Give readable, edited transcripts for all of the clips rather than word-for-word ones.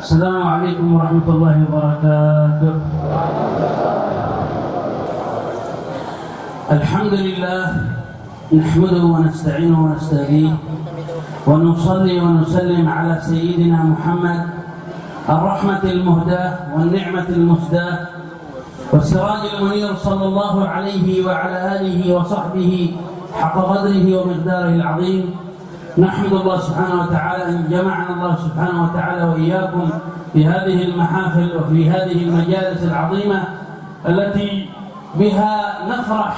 السلام عليكم ورحمة الله وبركاته. الحمد لله نحمده ونستعينه ونستهديه ونصلي ونسلم على سيدنا محمد الرحمة المهداة والنعمة المسداة والسراج المنير صلى الله عليه وعلى آله وصحبه حق قدره ومقداره العظيم. نحمد الله سبحانه وتعالى أن جمعنا الله سبحانه وتعالى وإياكم في هذه المحافل وفي هذه المجالس العظيمة التي بها نفرح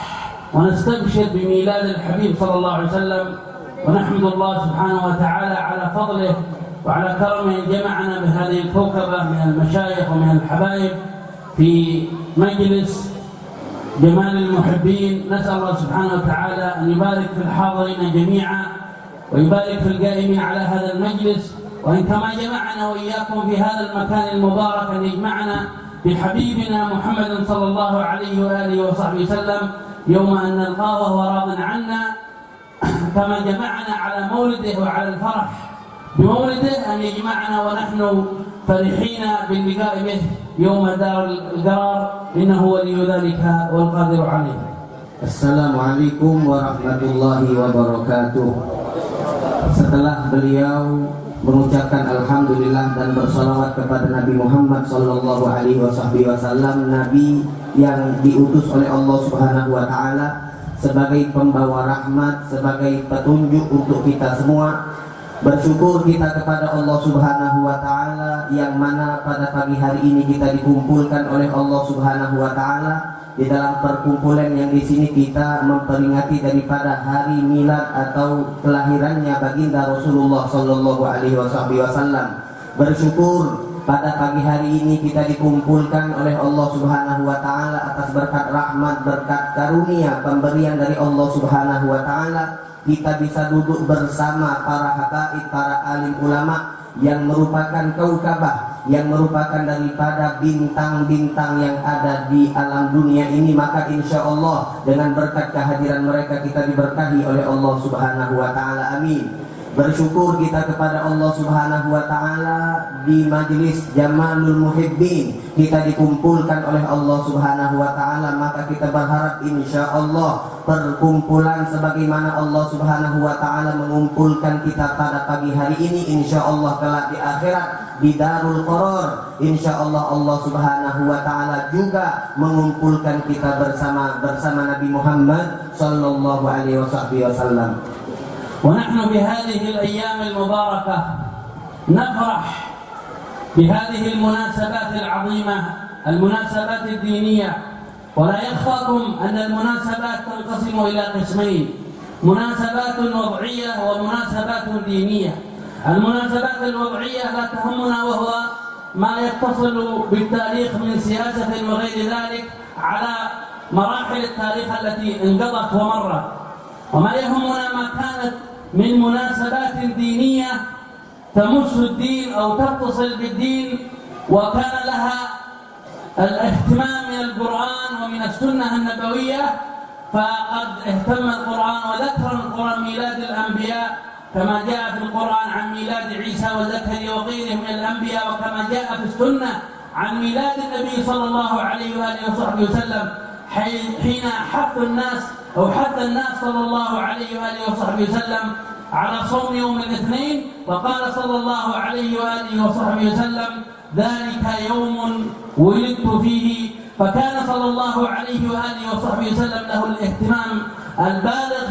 ونستبشر بميلاد الحبيب صلى الله عليه وسلم، ونحمد الله سبحانه وتعالى على فضله وعلى كرمه أن جمعنا بهذه الكوكبة من المشايخ ومن الحبايب في مجلس جمال المحبين. نسأل الله سبحانه وتعالى أن يبارك في الحاضرين جميعا ويبارك في القائمين على هذا المجلس، وإن كما جمعنا وإياكم في هذا المكان المبارك أن يجمعنا بحبيبنا محمد صلى الله عليه وآله وصحبه وسلم يوم أن نلقاه وهو راض عنا، كما جمعنا على مولده وعلى الفرح بمولده أن يجمعنا ونحن فرحين باللقاء به يوم دار القرار، إنه ولي ذلك والقادر عليه. Assalamualaikum warahmatullahi wabarakatuh. Setelah beliau mengucapkan alhamdulillah dan bersalawat kepada Nabi Muhammad sallallahu alaihi wasallam, Nabi yang diutus oleh Allah Subhanahu wa taala sebagai pembawa rahmat, sebagai petunjuk untuk kita semua. Bersyukur kita kepada Allah Subhanahu wa taala yang mana pada pagi hari ini kita dikumpulkan oleh Allah Subhanahu wa taala. Di dalam perkumpulan yang di sini kita memperingati daripada hari milad atau kelahirannya baginda Rasulullah sallallahu alaihi wasallam. Bersyukur pada pagi hari ini kita dikumpulkan oleh Allah Subhanahu wa taala atas berkat rahmat, berkat karunia pemberian dari Allah Subhanahu wa taala. Kita bisa duduk bersama para habaib, para alim ulama yang merupakan kaukabah, yang merupakan daripada bintang-bintang yang ada di alam dunia ini. Maka insya Allah dengan berkat kehadiran mereka kita diberkahi oleh Allah Subhanahu wa taala. Amin. Bersyukur kita kepada Allah Subhanahu wa taala di majelis Jamalul Muhibbin kita dikumpulkan oleh Allah Subhanahu wa taala, maka kita berharap insya Allah perkumpulan sebagaimana Allah Subhanahu wa taala mengumpulkan kita pada pagi hari ini, insya Allah kelak di akhirat di Darul Qarar insya Allah Allah Subhanahu wa taala juga mengumpulkan kita bersama Nabi Muhammad sallallahu alaihi wasallam. ونحن بهذه الأيام المباركة نفرح بهذه المناسبات العظيمة، المناسبات الدينية، ولا يخفاكم أن المناسبات تنقسم إلى قسمين: مناسبات وضعية ومناسبات دينية. المناسبات الوضعية لا تهمنا، وهو ما يتصل بالتاريخ من سياسة وغير ذلك على مراحل التاريخ التي انقضت ومرت، وما يهمنا ما كانت من مناسبات دينية تمس الدين أو تتصل بالدين وكان لها الاهتمام من القرآن ومن السنة النبوية. فقد اهتم القرآن وذكر القرآن ميلاد الأنبياء كما جاء في القرآن عن ميلاد عيسى وزكريا وغيره من الأنبياء، وكما جاء في السنة عن ميلاد النبي صلى الله عليه وآله وصحبه وسلم حين حث الناس صلى الله عليه وآله وصحبه وسلم على صوم يوم الاثنين، وقال صلى الله عليه وآله وصحبه وسلم: ذلك يوم ولدت فيه. فكان صلى الله عليه وآله وصحبه وسلم له الاهتمام البالغ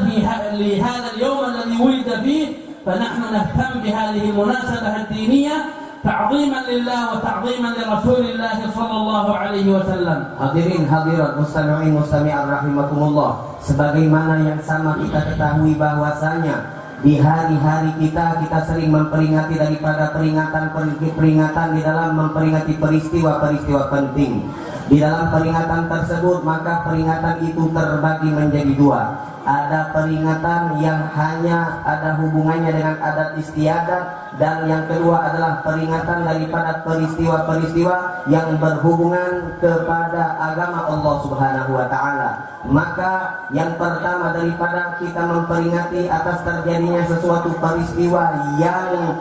لهذا اليوم الذي ولد فيه، فنحن نهتم بهذه المناسبة الدينية تعظيما لله وتعظيما لرسول الله صلى الله عليه وسلم. Hadirin hadirat mustami'in mustami'at rahimakumullah, sebagaimana yang sama kita ketahui bahwasanya di hari-hari kita sering memperingati daripada peringatan di dalam memperingati peristiwa-peristiwa penting. Di dalam peringatan tersebut maka peringatan itu terbagi menjadi dua. Ada peringatan yang hanya ada hubungannya dengan adat istiadat, dan yang kedua adalah peringatan daripada peristiwa-peristiwa yang berhubungan kepada agama Allah Subhanahu wa taala. Maka yang pertama daripada kita memperingati atas terjadinya sesuatu peristiwa yang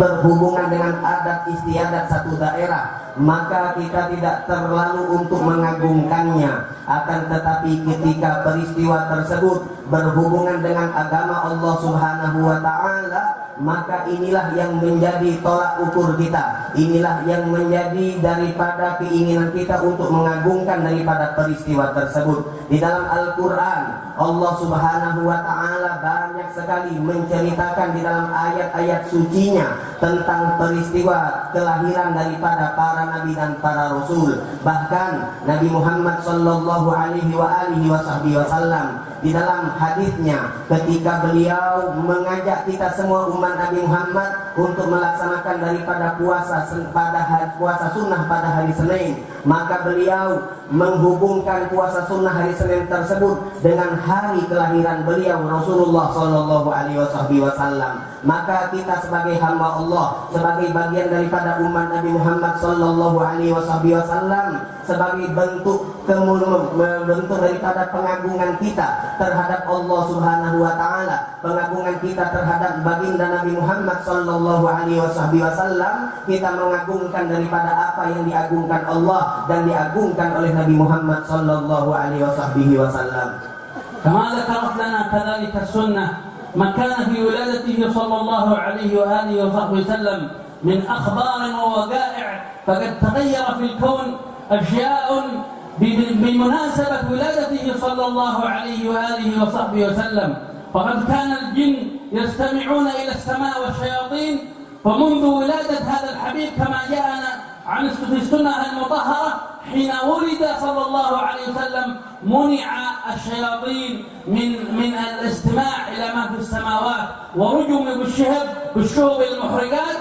berhubungan dengan adat istiadat satu daerah, maka kita tidak terlalu untuk mengagungkannya. Akan tetapi ketika peristiwa tersebut berhubungan dengan agama Allah Subhanahu wa taala, maka inilah yang menjadi tolak ukur kita. Inilah yang menjadi daripada keinginan kita untuk mengagungkan daripada peristiwa tersebut. Di dalam Al-Quran Allah Subhanahu wa ta'ala banyak sekali menceritakan di dalam ayat-ayat sucinya tentang peristiwa kelahiran daripada para nabi dan para rasul. Bahkan Nabi Muhammad sallallahu alaihi wasallam di dalam hadisnya ketika beliau mengajak kita semua umat Nabi Muhammad untuk melaksanakan daripada puasa sunnah pada hari Senin, maka beliau menghubungkan puasa sunnah hari Senin tersebut dengan hari kelahiran beliau Rasulullah sallallahu alaihi wasallam. Maka kita sebagai hamba Allah, sebagai bagian daripada umat Nabi Muhammad sallallahu alaihi wasallam, sebagai bentuk daripada pengagungan kita terhadap Allah Subhanahu wa taala, pengagungan kita terhadap baginda Nabi Muhammad sallallahu alaihi wasallam, kita mengagungkan daripada apa yang diagungkan Allah dan diagungkan oleh Nabi Muhammad sallallahu alaihi wasallam. Kama dzakarat lana kadzalika sunnah ما كان في ولادته صلى الله عليه وآله وصحبه وسلم من أخبار ووقائع، فقد تغير في الكون أشياء بمناسبة ولادته صلى الله عليه وآله وصحبه وسلم. فقد كان الجن يستمعون إلى السماء والشياطين، فمنذ ولادة هذا الحبيب كما جاءنا عن السنة المطهرة حين ولد صلى الله عليه وسلم منع الشياطين من الاستماع إلى ما في السماوات، ورجموا بالشهب المحرقات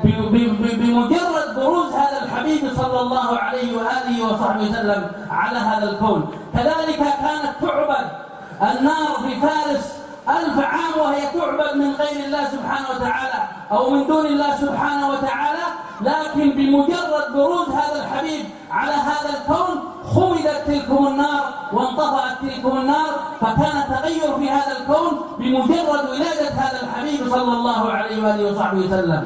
بمجرد بروز هذا الحبيب صلى الله عليه وآله وصحبه وسلم على هذا الكون. كذلك كانت تعبد النار في فارس 1000 عام وهي تعبد من غير الله سبحانه وتعالى أو من دون الله سبحانه وتعالى، لكن بمجرد بروز هذا الحبيب على هذا الكون خمدت تلكم النار وانطفأت تلكم النار، فكان تغير في هذا الكون بمجرد ولادة هذا الحبيب صلى الله عليه وآله وصحبه وسلم.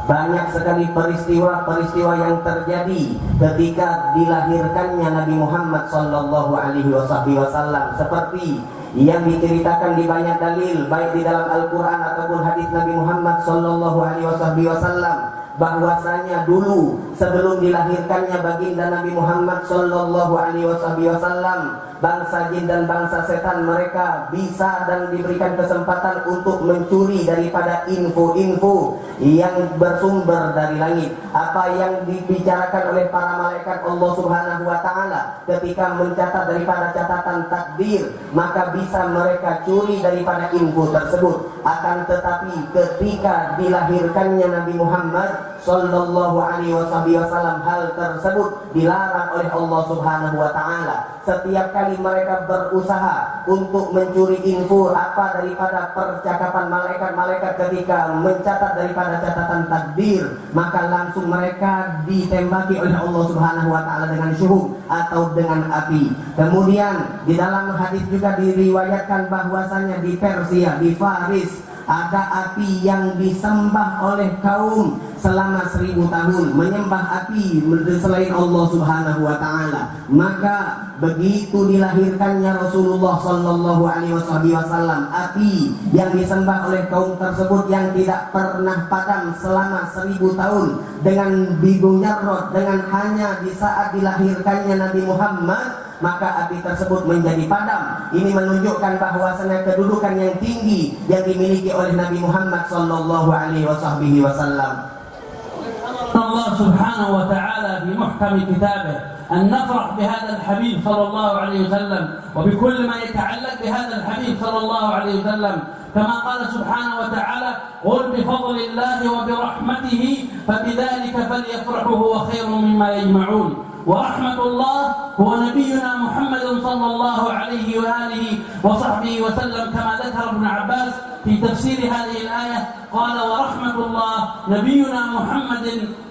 Banyak sekali peristiwa yang terjadi ketika dilahirkannya Nabi Muhammad sallallahu alaihi wasallam, seperti yang diceritakan di banyak dalil baik di dalam Al-Quran ataupun hadis Nabi Muhammad sallallahu alaihi wasallam, bahwasanya dulu sebelum dilahirkannya baginda Nabi Muhammad sallallahu alaihi wasallam, bangsa jin dan bangsa setan mereka bisa dan diberikan kesempatan untuk mencuri daripada info-info yang bersumber dari langit. Apa yang dibicarakan oleh para malaikat Allah Subhanahu wa taala ketika mencatat daripada catatan takdir, maka bisa mereka curi daripada info tersebut. Akan tetapi ketika dilahirkannya Nabi Muhammad sallallahu alaihi wasallam, hal tersebut dilarang oleh Allah Subhanahu wa taala. Setiap kali mereka berusaha untuk mencuri info apa daripada percakapan malaikat-malaikat ketika mencatat daripada catatan takdir, maka langsung mereka ditembaki oleh Allah Subhanahu wa taala dengan syuhub atau dengan api. Kemudian di dalam hadis juga diriwayatkan bahwasanya di Persia, di Faris, ada api yang disembah oleh kaum selama 1000 tahun, menyembah api selain Allah Subhanahu wa taala. Maka begitu dilahirkannya Rasulullah sallallahu alaihi wasallam, api yang disembah oleh kaum tersebut yang tidak pernah padam selama 1000 tahun dengan Bibu Nyarrod, dengan hanya di saat dilahirkannya Nabi Muhammad, maka api tersebut menjadi padam. Ini menunjukkan bahwasanya kedudukan yang tinggi yang dimiliki oleh Nabi Muhammad sallallahu alaihi wasallam. Allah Subhanahu wa ta'ala fi muhkam kitabih أن نفرح بهذا الحبيب صلى الله عليه وسلم وبكل ما يتعلق بهذا الحبيب صلى الله عليه وسلم. كما قال سبحانه وتعالى قل بفضل الله وبرحمته فبذلك فليفرحوا هو خير مما يجمعون. ورحمة الله هو نبينا محمد صلى الله عليه وآله وصحبه وسلم كما ذكر ابن عباس في تفسير هذه الآية قال ورحمة الله نبينا محمد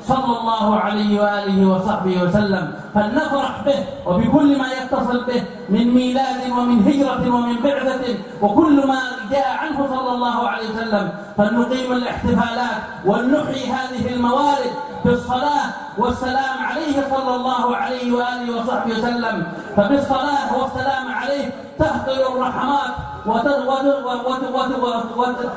صلى الله عليه وآله وصحبه وسلم. فلنفرح به وبكل ما يتصل به من ميلاد ومن هجرة ومن بعثة وكل ما جاء عنه صلى الله عليه وسلم. فلنقيم الاحتفالات ولنحيي هذه الموارد بالصلاة والسلام عليه صلى الله عليه وآله وصحبه وسلم. فبالصلاة والسلام عليه تهطل الرحمات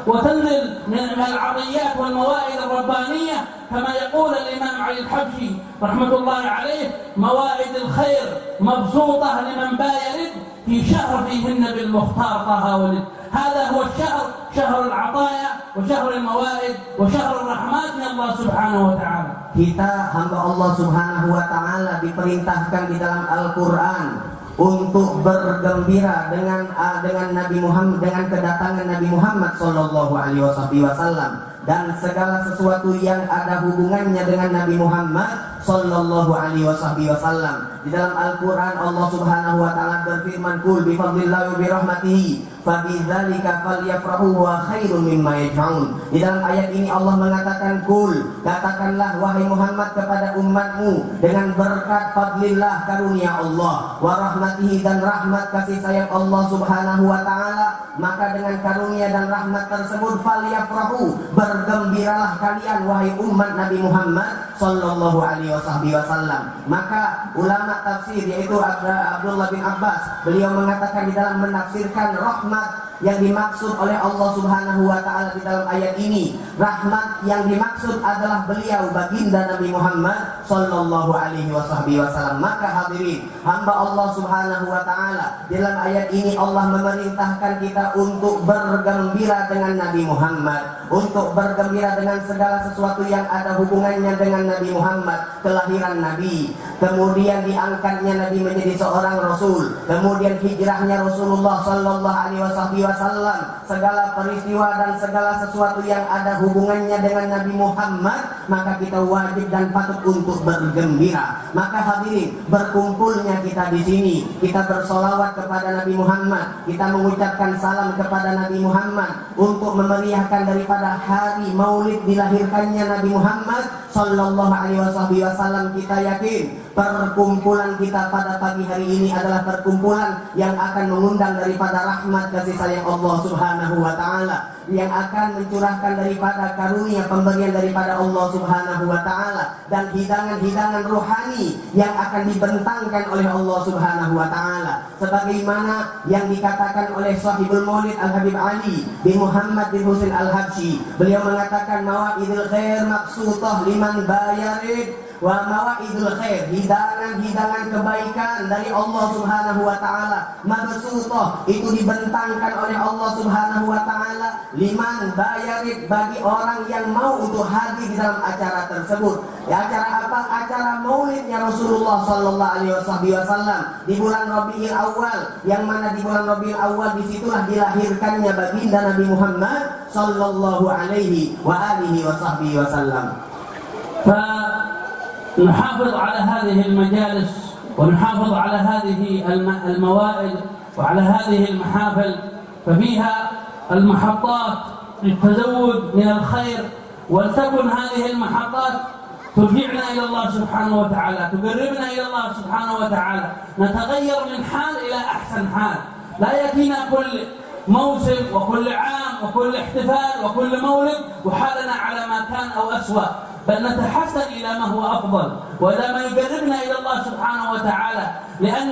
وتنزل من العطيات والموائد الربانية كما يقول الإمام علي الحبشي رحمة الله عليه موائد الخير مبسوطة لمن بايرد في شهر فيهن بالمختار طه ولد. هذا هو الشهر، شهر العطايا وشهر الموائد وشهر الرحمات من Allah Subhanahu wa ta'ala. Kita hamba Allah Subhanahu wa ta'ala diperintahkan di dalam Al-Qur'an untuk bergembira dengan Nabi Muhammad, dengan kedatangan Nabi Muhammad sallallahu alaihi wasallam dan segala sesuatu yang ada hubungannya dengan Nabi Muhammad sallallahu alaihi wasallam. Di dalam Al-Qur'an Allah Subhanahu wa taala berfirman, "Qul bi fadlillahi wa bi rahmatihi fabidzalika falyafrahu wa khairun mimma yajma'un." Di dalam ayat ini Allah mengatakan, "Qul," katakanlah wahai Muhammad kepada umatmu, dengan berkat fadlillah karunia Allah, wa rahmatihi dan rahmat kasih sayang Allah Subhanahu wa taala, maka dengan karunia dan rahmat tersebut falyafrahu, bergembiralah kalian wahai umat Nabi Muhammad sallallahu alaihi wasallam. Maka ulama tafsir yaitu Abdullah bin Abbas, beliau mengatakan di dalam menafsirkan rahmat yang dimaksud oleh Allah Subhanahu wa taala di dalam ayat ini, rahmat yang dimaksud adalah beliau baginda Nabi Muhammad sallallahu alaihi wasallam. Maka hadirin hamba Allah Subhanahu wa taala, dalam ayat ini Allah memerintahkan kita untuk bergembira dengan Nabi Muhammad, untuk bergembira dengan segala sesuatu yang ada hubungannya dengan Nabi Muhammad, kelahiran Nabi, kemudian diangkatnya Nabi menjadi seorang Rasul, kemudian hijrahnya Rasulullah sallallahu alaihi wasallam, segala peristiwa dan segala sesuatu yang ada hubungannya dengan Nabi Muhammad, maka kita wajib dan patut untuk bergembira. Maka hadirin, berkumpulnya kita di sini, kita bersolawat kepada Nabi Muhammad, kita mengucapkan salam kepada Nabi Muhammad untuk memeriahkan daripada hari Maulid dilahirkannya Nabi Muhammad sallallahu alaihi wasallam. Kita yakin perkumpulan kita pada pagi hari ini adalah perkumpulan yang akan mengundang daripada rahmat kasih sayang Allah Subhanahu wa taala, yang akan mencurahkan daripada karunia pemberian daripada Allah Subhanahu wa taala dan hidangan-hidangan rohani yang akan dibentangkan oleh Allah Subhanahu wa taala, sebagaimana yang dikatakan oleh Sahibul Maulid Al-Habib Ali bin Muhammad bin Husain Al-Habsyi. Beliau mengatakan mawaidul khair maksutah liman bayarid wa mawaidul khair, hidangan-hidangan kebaikan dari Allah Subhanahu wa taala mabsutah, itu dibentangkan oleh Allah Subhanahu wa taala liman bayarid, bagi orang yang mau untuk hadir di dalam acara tersebut. Ya, acara apa? Acara maulidnya Rasulullah sallallahu alaihi wasallam di bulan Rabiul Awal, yang mana di bulan Rabiul Awal disitulah dilahirkannya baginda Nabi Muhammad sallallahu alaihi wa alihi wasallam. نحافظ على هذه المجالس ونحافظ على هذه الموائد وعلى هذه المحافل، ففيها المحطات للتزود من الخير، ولتكن هذه المحطات ترجعنا إلى الله سبحانه وتعالى، تقربنا إلى الله سبحانه وتعالى، نتغير من حال إلى أحسن حال. لا يأتينا كل موسم وكل عام وكل احتفال وكل مولد وحالنا على ما كان أو أسوأ، بل نتحسن إلى ما هو أفضل وإلى ما يقربنا إلى الله سبحانه وتعالى، لأن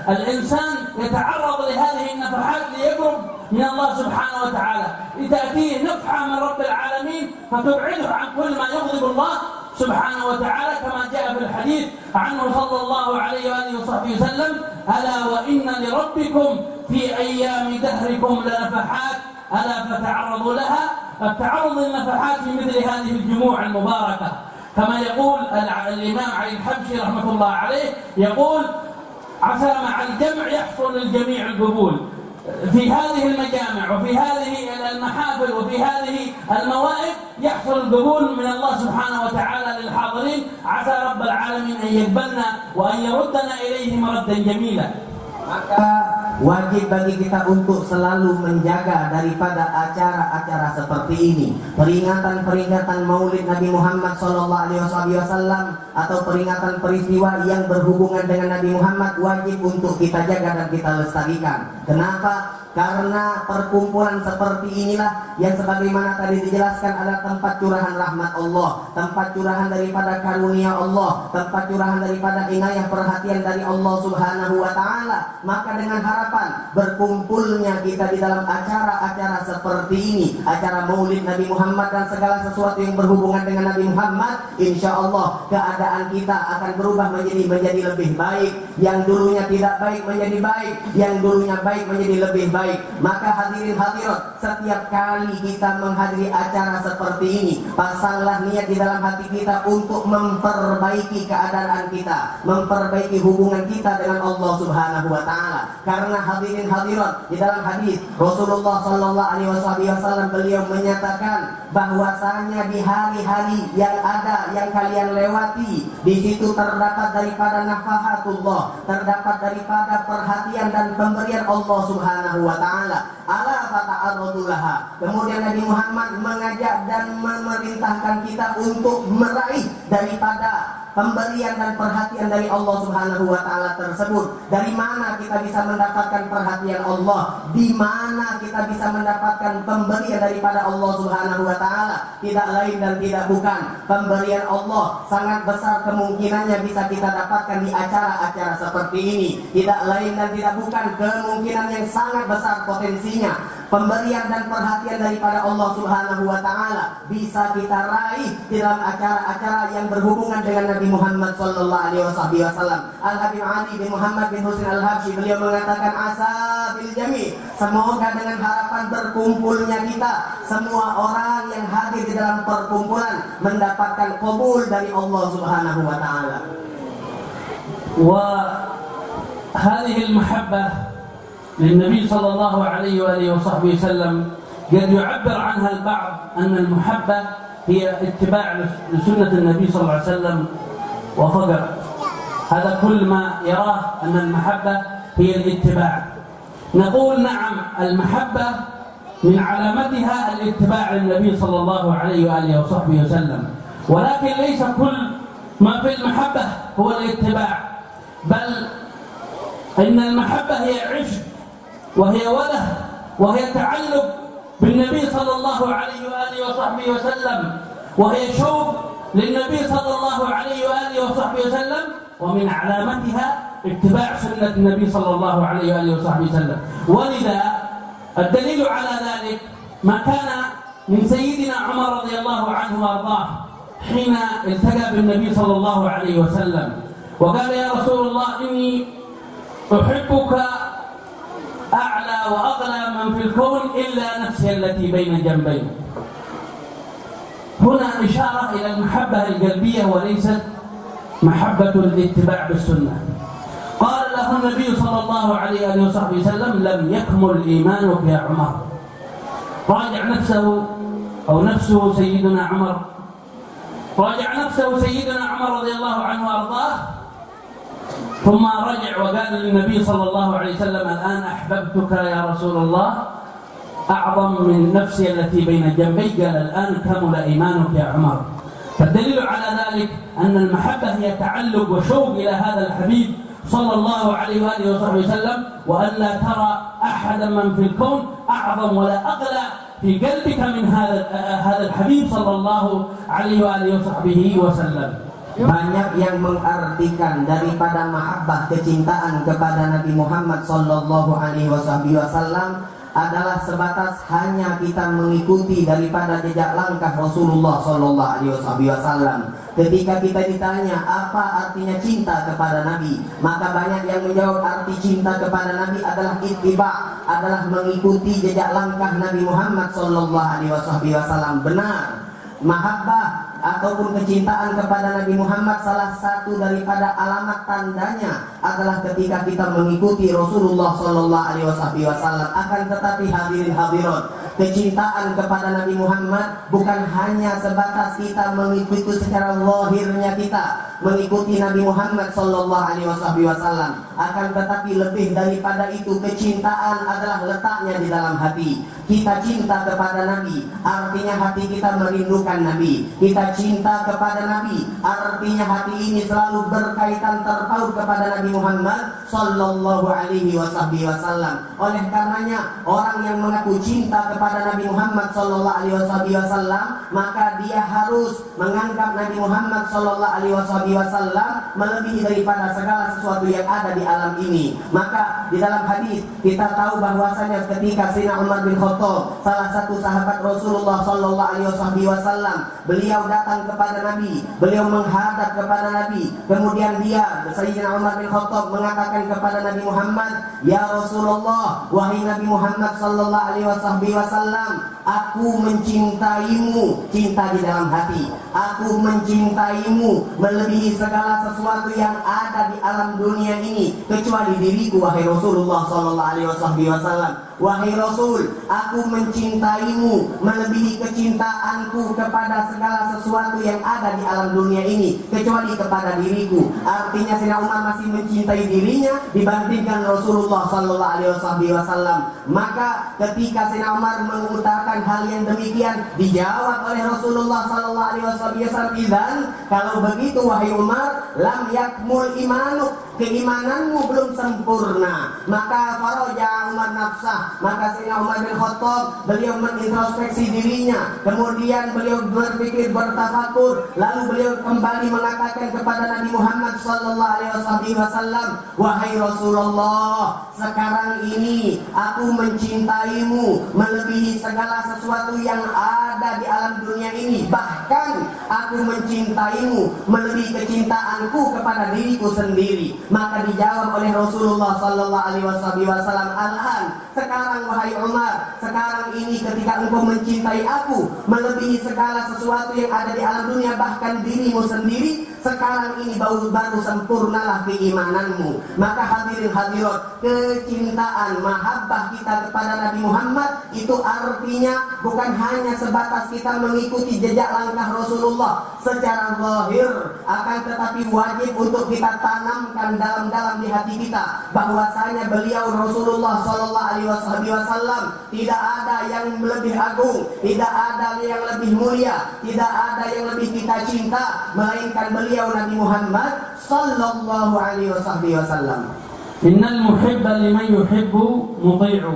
الإنسان يتعرض لهذه النفحات ليقرب من الله سبحانه وتعالى، لتأتيه نفحة من رب العالمين فتبعده عن كل ما يغضب الله سبحانه وتعالى، كما جاء في الحديث عنه صلى الله عليه وآله وصحبه وسلم: ألا وإن لربكم في أيام دهركم لنفحات ألا فتعرضوا لها. التعرض للنفحات في مثل هذه الجموع المباركة، كما يقول الإمام علي الحبشي رحمة الله عليه، يقول: عسى مع الجمع يحصل للجميع القبول. في هذه المجامع وفي هذه المحافل وفي هذه الموائد يحصل القبول من الله سبحانه وتعالى للحاضرين. عسى رب العالمين أن يقبلنا وأن يردنا إليه مردا جميلا. Maka wajib bagi kita untuk selalu menjaga daripada acara-acara seperti ini, peringatan-peringatan Maulid Nabi Muhammad SAW atau peringatan peristiwa yang berhubungan dengan Nabi Muhammad, wajib untuk kita jaga dan kita lestarikan. Kenapa? Karena perkumpulan seperti inilah yang sebagaimana tadi dijelaskan adalah tempat curahan rahmat Allah, tempat curahan daripada karunia Allah, tempat curahan daripada inayah perhatian dari Allah Subhanahu wa Ta'ala. Maka dengan harapan berkumpulnya kita di dalam acara-acara seperti ini, acara Maulid Nabi Muhammad dan segala sesuatu yang berhubungan dengan Nabi Muhammad, insya Allah keadaan kita akan berubah menjadi lebih baik. Yang dulunya tidak baik menjadi baik, yang dulunya baik menjadi lebih baik. Maka hadirin hadirat, setiap kali kita menghadiri acara seperti ini, pasanglah niat di dalam hati kita untuk memperbaiki keadaan kita, memperbaiki hubungan kita dengan Allah Subhanahu wa Ta'ala. Karena hadirin hadirat, di dalam hadis Rasulullah sallallahu alaihi wasallam beliau menyatakan bahwasanya di hari-hari yang ada yang kalian lewati, di situ terdapat daripada nafahatullah, terdapat daripada perhatian dan pemberian Allah Subhanahu wa Ta'ala. Ala fata'arradulaha. Kemudian Nabi Muhammad mengajak dan memerintahkan kita untuk meraih daripada pemberian dan perhatian dari Allah Subhanahu wa Ta'ala tersebut. Dari mana kita bisa mendapatkan perhatian Allah? Di mana kita bisa mendapatkan pemberian daripada Allah Subhanahu wa Ta'ala? Tidak lain dan tidak bukan, pemberian Allah sangat besar kemungkinannya bisa kita dapatkan di acara-acara seperti ini. Tidak lain dan tidak bukan, kemungkinan yang sangat besar potensinya pemberian dan perhatian daripada Allah Subhanahu wa Ta'ala bisa kita raih di dalam acara-acara yang berhubungan dengan Nabi Muhammad sallallahu alaihi wasallam. Al-Habib Ali bin Muhammad bin Husain Al-Habsyi beliau mengatakan asa bil jami', semoga dengan harapan berkumpulnya kita, semua orang yang hadir di dalam perkumpulan mendapatkan qabul dari Allah Subhanahu wa Ta'ala. Wa hadhihi al-mahabbah للنبي صلى الله عليه وآله وصحبه وسلم قد يعبر عنها البعض أن المحبة هي اتباع لسنة النبي صلى الله عليه وسلم وفقط. هذا كل ما يراه أن المحبة هي الاتباع. نقول نعم، المحبة من علامتها الاتباع للنبي صلى الله عليه وآله وصحبه وسلم، ولكن ليس كل ما في المحبة هو الاتباع، بل إن المحبة هي عشق وهي وله وهي تعلق بالنبي صلى الله عليه وآله وصحبه وسلم، وهي شوق للنبي صلى الله عليه وآله وصحبه وسلم، ومن علامتها اتباع سنة النبي صلى الله عليه وآله وصحبه وسلم. ولذا الدليل على ذلك ما كان من سيدنا عمر رضي الله عنه وأرضاه حين التقى بالنبي صلى الله عليه وسلم وقال يا رسول الله إني أحبك أعلى وأغلى من في الكون إلا نفسي التي بين جنبي. هنا إشارة إلى المحبة القلبية وليست محبة الاتباع بالسنة. قال له النبي صلى الله عليه وسلم لم يكمل إيمانك يا عمر. راجع نفسه أو نفسه سيدنا عمر، راجع نفسه سيدنا عمر رضي الله عنه وأرضاه، ثم رجع وقال للنبي صلى الله عليه وسلم الآن أحببتك يا رسول الله أعظم من نفسي التي بين جنبي. قال الآن كمل إيمانك يا عمر. فالدليل على ذلك أن المحبة هي تعلق وشوق إلى هذا الحبيب صلى الله عليه وآله وصحبه وسلم، وأن لا ترى أحدا من في الكون أعظم ولا أغلى في قلبك من هذا الحبيب صلى الله عليه وآله وصحبه وسلم. Banyak yang mengartikan daripada mahabbah, kecintaan kepada Nabi Muhammad sallallahu alaihi wasallam adalah sebatas hanya kita mengikuti daripada jejak langkah Rasulullah sallallahu alaihi wasallam. Ketika kita ditanya apa artinya cinta kepada Nabi, maka banyak yang menjawab arti cinta kepada Nabi adalah ittiba, adalah mengikuti jejak langkah Nabi Muhammad sallallahu alaihi wasallam. Benar, mahabbah ataupun kecintaan kepada Nabi Muhammad, salah satu daripada alamat tandanya adalah ketika kita mengikuti Rasulullah Sallallahu Alaihi Wasallam. Akan tetapi hadirin hadirat, kecintaan kepada Nabi Muhammad bukan hanya sebatas kita mengikuti secara lahirnya kita mengikuti Nabi Muhammad Sallallahu Alaihi Wasallam. Akan tetapi lebih daripada itu, kecintaan adalah letaknya di dalam hati. Kita cinta kepada Nabi, artinya hati kita merindukan Nabi. Kita cinta kepada Nabi, artinya hati ini selalu berkaitan terpaut kepada Nabi Muhammad Sallallahu Alaihi Wasallam. Oleh karenanya, orang yang mengaku cinta kepada Nabi Muhammad Sallallahu Alaihi Wasallam, maka dia harus menganggap Nabi Muhammad Sallallahu Alaihi Wasallam melebihi daripada segala sesuatu yang ada di alam ini. Maka di dalam hadis kita tahu bahwasanya ketika Sayyidina Umar bin Khattab, salah satu sahabat Rasulullah Sallallahu Alaihi Wasallam, beliau datang kepada Nabi, beliau menghadap kepada Nabi, kemudian dia Sayyidina Umar bin Khattab mengatakan kepada Nabi Muhammad, "Ya Rasulullah, wahai Nabi Muhammad Sallallahu Alaihi Wasallam, aku mencintaimu cinta di dalam hati. Aku mencintaimu melebihi segala sesuatu yang ada di alam dunia ini kecuali diriku, wahai Rasulullah Sallallahu Alaihi Wasallam. Wahai Rasul, aku mencintaimu melebihi kecintaanku kepada segala sesuatu yang ada di alam dunia ini kecuali kepada diriku." Artinya Sayyidina Umar masih mencintai dirinya dibandingkan Rasulullah Sallallahu Alaihi Wasallam. Maka ketika Sayyidina Umar mengutarakan hal yang demikian, dijawab oleh Rasulullah Sallallahu Alaihi Wasallam, "Idzan, kalau begitu wahai Umar, lam yakmul imanuk, keimananmu belum sempurna." Maka faraja Umar nafsah, maka Sayyidina Umar bin Khattab beliau menintrospeksi dirinya, kemudian beliau berpikir, bertafakur, lalu beliau kembali mengatakan kepada Nabi Muhammad Sallallahu Alaihi Wasallam, "Wahai Rasulullah, sekarang ini aku mencintaimu melebihi segala sesuatu yang ada di alam dunia ini. Bahkan aku mencintaimu melebihi kecintaanku kepada diriku sendiri." Maka dijawab oleh Rasulullah Sallallahu Alaihi Wasallam, "Alhan, sekarang wahai Umar, sekarang ini ketika engkau mencintai aku melebihi segala sesuatu yang ada di alam dunia, bahkan dirimu sendiri, sekarang ini baru sempurnalah keimananmu." Maka hadirin hadirat, kecintaan, mahabbah kita kepada Nabi Muhammad itu artinya bukan hanya sebatas kita mengikuti jejak langkah Rasulullah secara zahir, akan tetapi wajib untuk kita tanamkan dalam-dalam di hati kita bahwasanya beliau Rasulullah Sallallahu Alaihi Wasallam tidak ada yang lebih agung, tidak ada yang lebih mulia, tidak ada yang lebih kita cinta melainkan beliau Nabi Muhammad Sallallahu Alaihi Wasallam. Innal muhibba liman yuhibbu muti'u.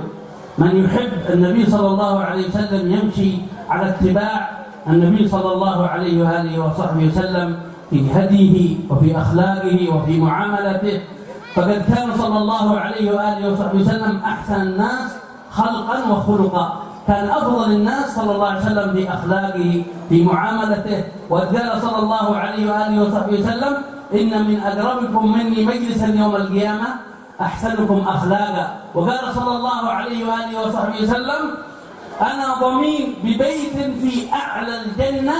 Man yuhib an-nabi sallallahu alaihi wasallam yamshi ala ittiba' an-nabi sallallahu alaihi wa alihi wa sahbihi wasallam fi hadihi wa fi akhlaqihi wa fi mu'amalatihi. Faqad kana sallallahu alaihi wa alihi wa sahbihi wasallam ahsan an-nas khalqan wa khuluqan. كان أفضل الناس صلى الله عليه وسلم في أخلاقه في معاملته. وقال صلى الله عليه وآله وصحبه وسلم: إن من أقربكم مني مجلسا يوم القيامة أحسنكم أخلاقا. وقال صلى الله عليه وآله وصحبه وسلم: أنا ضمين ببيت في أعلى الجنة.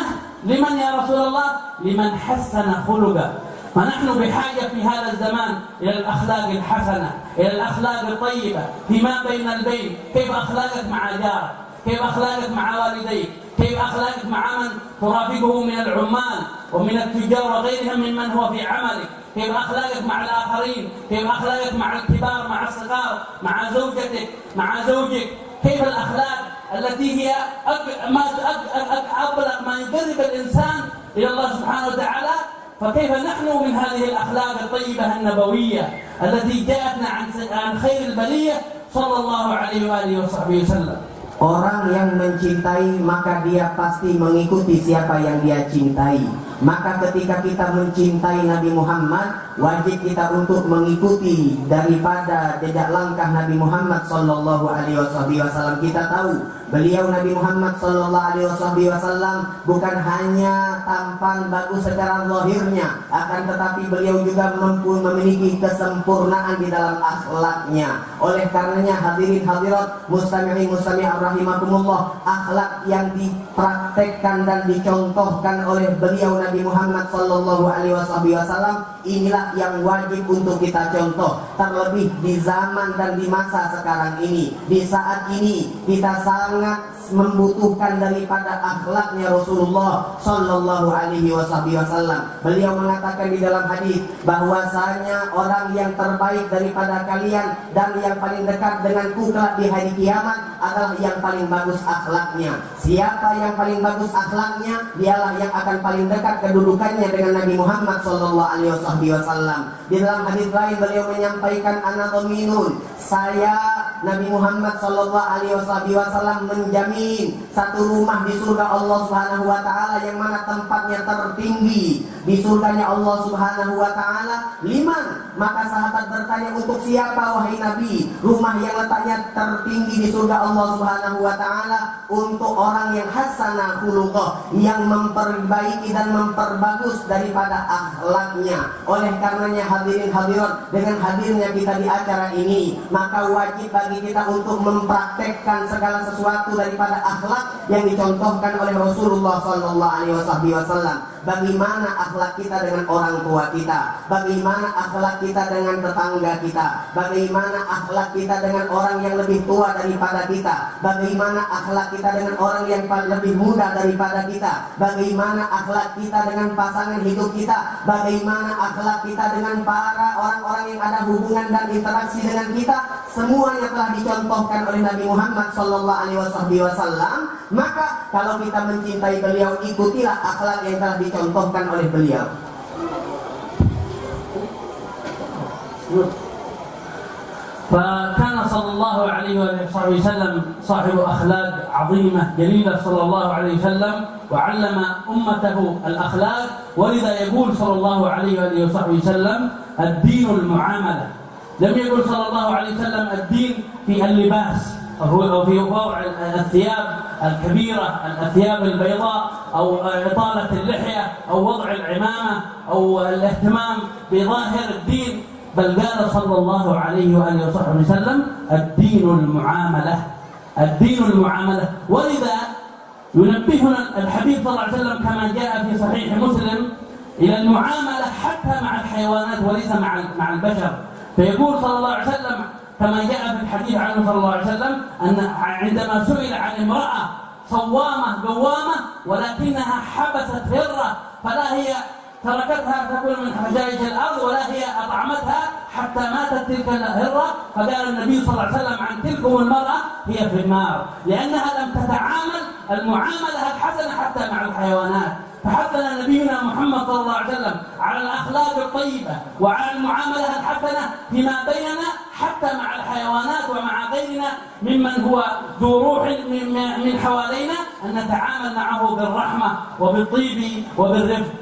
لمن يا رسول الله؟ لمن حسن خلقه. فنحن بحاجة في هذا الزمان إلى الأخلاق الحسنة، إلى الأخلاق الطيبة فيما بين البين. كيف أخلاقك مع جارك؟ كيف أخلاقك مع والديك؟ كيف أخلاقك مع من ترافقه من العمال ومن التجار وغيرهم ممن هو في عملك؟ كيف أخلاقك مع الآخرين؟ كيف أخلاقك مع الكبار، مع الصغار، مع زوجتك، مع زوجك؟ كيف الأخلاق التي هي أبلغ ما يقرب الإنسان إلى الله سبحانه وتعالى؟ فكيف نحن من هذه الأخلاق الطيبة النبوية التي جاءتنا عن خير البرية صلى الله عليه وآله وصحبه وسلم. Orang yang mencintai maka dia pasti mengikuti siapa yang dia cintai. Maka ketika kita mencintai Nabi Muhammad, wajib kita untuk mengikuti daripada jejak langkah Nabi Muhammad Sallallahu Alaihi Wasallam. Kita tahu Beliau Nabi Muhammad SAW bukan hanya tampan bagus secara zahirnya, akan tetapi beliau juga memiliki kesempurnaan di dalam akhlaknya. Oleh karenanya hadirin hadirat, mustami'in mustami'at rahimakumullah, akhlak yang dipraktekkan dan dicontohkan oleh beliau Nabi Muhammad SAW inilah yang wajib untuk kita contoh, terlebih di zaman dan di masa sekarang ini. Di saat ini kita sangat membutuhkan daripada akhlaknya Rasulullah Sallallahu Alaihi Wasallam. Beliau mengatakan di dalam hadis bahwasanya orang yang terbaik daripada kalian dan yang paling dekat denganku kelak di hari kiamat adalah yang paling bagus akhlaknya. Siapa yang paling bagus akhlaknya, dialah yang akan paling dekat kedudukannya dengan Nabi Muhammad Sallallahu Alaihi Wasallam. Di dalam hadis lain beliau menyampaikan anatominun, saya Nabi Muhammad Sallallahu Alaihi Wasallam menjamin satu rumah di surga Allah Subhanahu Wa Taala yang mana tempatnya tertinggi di surganya Allah Subhanahu Wa Taala. Liman, maka sahabat bertanya, untuk siapa wahai Nabi rumah yang letaknya tertinggi di surga Allah Subhanahu Wa Taala? Untuk orang yang hasanah khuluqah, yang memperbaiki dan memperbagus daripada akhlaknya. Oleh karenanya hadirin hadirat, dengan hadirnya kita di acara ini, maka wajib bagi kita untuk mempraktekkan segala sesuatu daripada akhlak yang dicontohkan oleh Rasulullah Sallallahu Alaihi Wasallam. Bagaimana akhlak kita dengan orang tua kita, bagaimana akhlak kita dengan tetangga kita, bagaimana akhlak kita dengan orang yang lebih tua daripada kita, bagaimana akhlak kita dengan orang yang lebih muda daripada kita, bagaimana akhlak kita dengan pasangan hidup kita, bagaimana akhlak kita dengan para orang-orang yang ada hubungan dan interaksi dengan kita. Semuanya telah dicontohkan oleh Nabi Muhammad Sallallahu Alaihi Wasallam. Maka kalau kita mencintai beliau, ikutilah akhlak yang telah dicontohkan oleh beliau. فكان صلى الله عليه وسلم صاحب أخلاق عظيمة جليلة صلى الله عليه وسلم، وعلم أمته الأخلاق. ولذا يقول صلى الله عليه وسلم الدين المعاملة. لم يقل صلى الله عليه وسلم الدين في اللباس أو في وضع الثياب الكبيرة، الثياب البيضاء، أو إطالة اللحية، أو وضع العمامة، أو الاهتمام بظاهر الدين، بل قال صلى الله عليه وآله وسلم الدين المعاملة. الدين المعاملة. ولذا ينبهنا الحبيب صلى الله عليه وسلم كما جاء في صحيح مسلم إلى المعاملة حتى مع الحيوانات وليس مع البشر. فيقول صلى الله عليه وسلم كما جاء في الحديث عنه صلى الله عليه وسلم أن عندما سئل عن امرأة صوامة قوامة ولكنها حبست هرة، فلا هي تركتها تكون من حجائج الأرض ولا هي أطعمتها حتى ماتت تلك الهرة، فقال النبي صلى الله عليه وسلم عن تلكم المرأة هي في النار، لأنها لم تتعامل المعاملة الحسنة حتى مع الحيوانات. فحثنا نبينا محمد صلى الله عليه وسلم على الأخلاق الطيبة وعلى المعاملة الحسنة فيما بيننا حتى مع الحيوانات ومع غيرنا ممن هو ذو روح من حوالينا، أن نتعامل معه بالرحمة وبالطيب وبالرفق.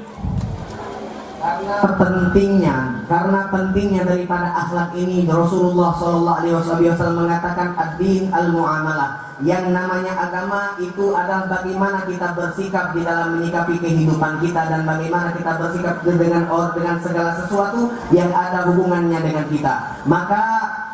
Karena pentingnya daripada akhlak ini, Rasulullah Sallallahu Alaihi Wasallam mengatakan ad-din al-muamalah. Yang namanya agama itu adalah bagaimana kita bersikap di dalam menyikapi kehidupan kita dan bagaimana kita bersikap dengan segala sesuatu yang ada hubungannya dengan kita. Maka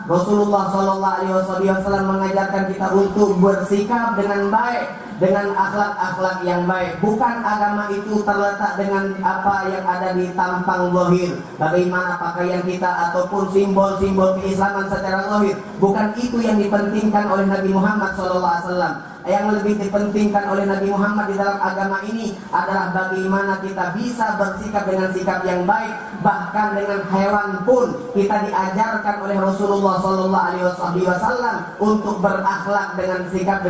Rasulullah Sallallahu Alaihi Wasallam mengajarkan kita untuk bersikap dengan baik, dengan akhlak-akhlak yang baik. Bukan agama itu terletak dengan apa yang ada di tampang zahir, bagaimana pakaian kita ataupun simbol-simbol keislaman secara zahir. Bukan itu yang dipentingkan oleh Nabi Muhammad SAW. Yang lebih dipentingkan oleh Nabi Muhammad di dalam agama ini adalah bagaimana kita bisa bersikap dengan sikap yang baik. Bahkan dengan hewan pun kita diajarkan oleh Rasulullah Sallallahu Alaihi Wasallam untuk bersikap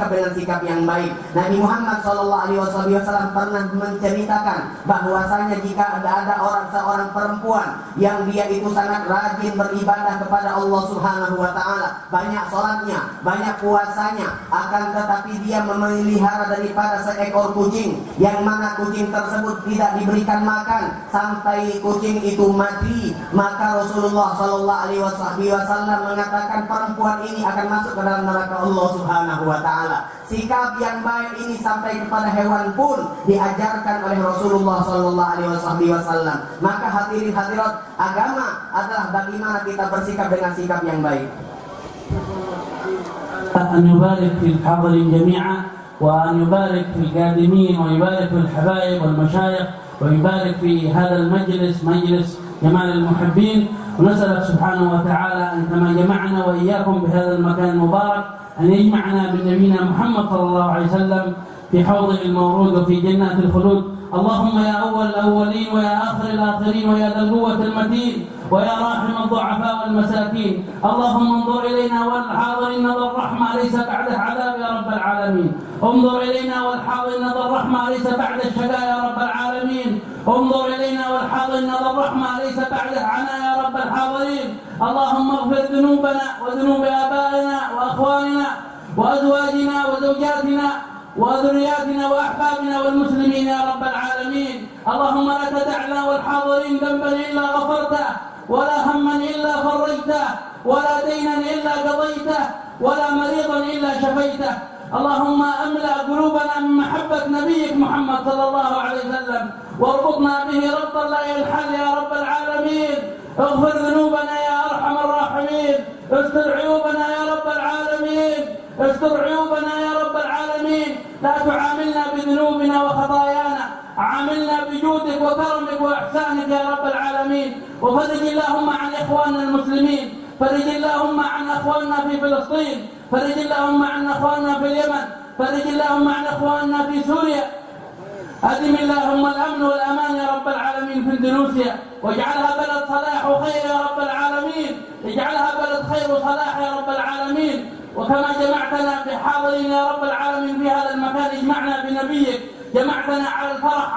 dengan sikap yang baik. Nabi Muhammad Sallallahu Alaihi Wasallam pernah menceritakan bahwasanya jika ada seorang perempuan yang dia itu sangat rajin beribadah kepada Allah Subhanahu Wa Taala, banyak sholatnya, banyak puasanya, akan akan tetapi dia memelihara daripada seekor kucing, yang mana kucing tersebut tidak diberikan makan sampai kucing itu mati. Maka Rasulullah Shallallahu Alaihi Wasallam mengatakan perempuan ini akan masuk ke dalam neraka Allah Subhanahu Wa Taala. Sikap yang baik ini sampai kepada hewan pun diajarkan oleh Rasulullah Shallallahu Alaihi Wasallam. Maka hadirin hadirat, agama adalah bagaimana kita bersikap dengan sikap yang baik. أن يبارك في الحاضرين جميعا، وأن يبارك في القادمين، ويبارك في الحبايب والمشايخ، ويبارك في هذا المجلس، مجلس جمال المحبين. ونسأل سبحانه وتعالى أن كما جمعنا وإياكم بهذا المكان المبارك أن يجمعنا بنبينا محمد صلى الله عليه وسلم في حوضه المورود وفي جنات الخلود. اللهم يا أول الأولين ويا آخر الآخرين ويا ذا القوة المتين ويا راحم الضعفاء والمساكين، اللهم انظر إلينا والحاضرين نظر رحمة ليس بعده عذاب يا رب العالمين. انظر إلينا والحاضرين نظر رحمة ليس بعد الشقاء يا رب العالمين. انظر إلينا والحاضرين نظر رحمة ليس بعده عنا يا رب الحاضرين. اللهم اغفر ذنوبنا وذنوب آبائنا وأخواننا وأزواجنا وزوجاتنا وذرياتنا وأحبابنا والمسلمين يا رب العالمين. اللهم لا تدع لنا والحاضرين ذنبا إلا غفرته، ولا هما إلا فرجته، ولا دينا إلا قضيته، ولا مريضا إلا شفيته. اللهم أملأ قلوبنا من محبة نبيك محمد صلى الله عليه وسلم، واربطنا به ربطا لا ينحل يا رب العالمين. اغفر ذنوبنا يا أرحم الراحمين، استر عيوبنا يا رب العالمين، استر عيوبنا يا رب العالمين. لا تعاملنا بذنوبنا وخطايانا، عاملنا بجودك وكرمك وإحسانك يا رب العالمين. وفرج اللهم عن إخواننا المسلمين، فرج اللهم عن أخواننا في فلسطين، فرج اللهم عن أخواننا في اليمن، فرج اللهم عن أخواننا في سوريا. أدم اللهم الأمن والأمان يا رب العالمين في اندونيسيا، واجعلها بلد صلاح وخير يا رب العالمين، اجعلها بلد خير وصلاح يا رب العالمين. وكما جمعتنا بحاضرين يا رب العالمين في هذا المكان، اجمعنا بنبيك، جمعتنا على الفرح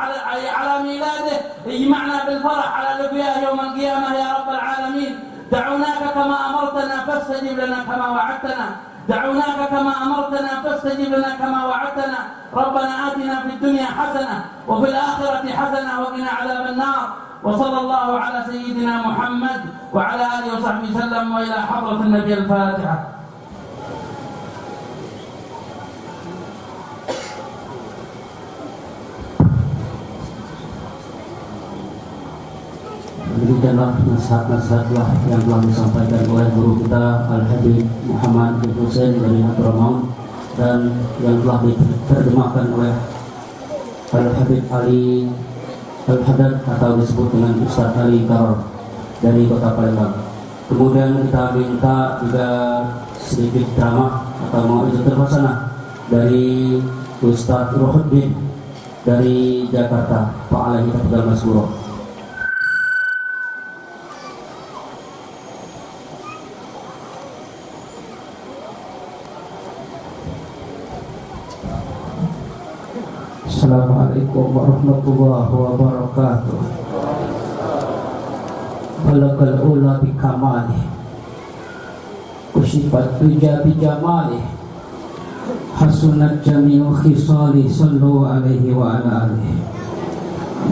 على ميلاده، اجمعنا بالفرح على لقياه يوم القيامة يا رب العالمين. دعوناك كما أمرتنا فاستجب لنا كما وعدتنا، دعوناك كما أمرتنا فاستجب لنا كما وعدتنا. ربنا آتنا في الدنيا حسنة وفي الآخرة حسنة وقنا عذاب النار. وصلى الله على سيدنا محمد وعلى آله وصحبه وسلم، وإلى حضرة النبي الفاتحة. Demikianlah nasihat-nasihat yang telah disampaikan oleh guru kita Al-Habib Muhammad bin Hussein dari Hadramaut, dan yang telah diterjemahkan oleh Al-Habib Ali Al-Haddad atau disebut dengan Ustaz Ali Karor dari Kota Palembang. Kemudian kita minta juga sedikit drama atau mau'izatul hasanah dari Ustaz Ruhuddin dari Jakarta. Pak Alaihi Tafadhal Masburo. Assalamualaikum warahmatullahi wabarakatuh. Balagal ula bi kamali, kusifat tuja bi jamali, hasunat jami'u khisali, sallu alaihi wa ala alihi.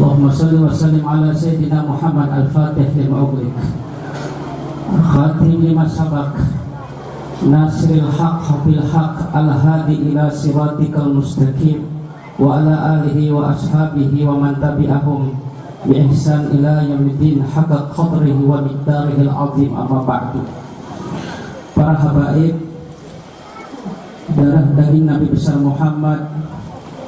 Allahumma salli wa sallim ala sayyidina Muhammad al-Fatih lima ughliq, khatim lima sabaq, nasril haqq bil haqq, al-hadi ila siratikal mustaqim, wa ala alihi wa ashabihi wa man tabi'ahum bi ihsan ila yaumiddin haqqa qadrihi wa miqdarihi al-azim. Amma ba'du. Para habaib, darah daging Nabi besar Muhammad,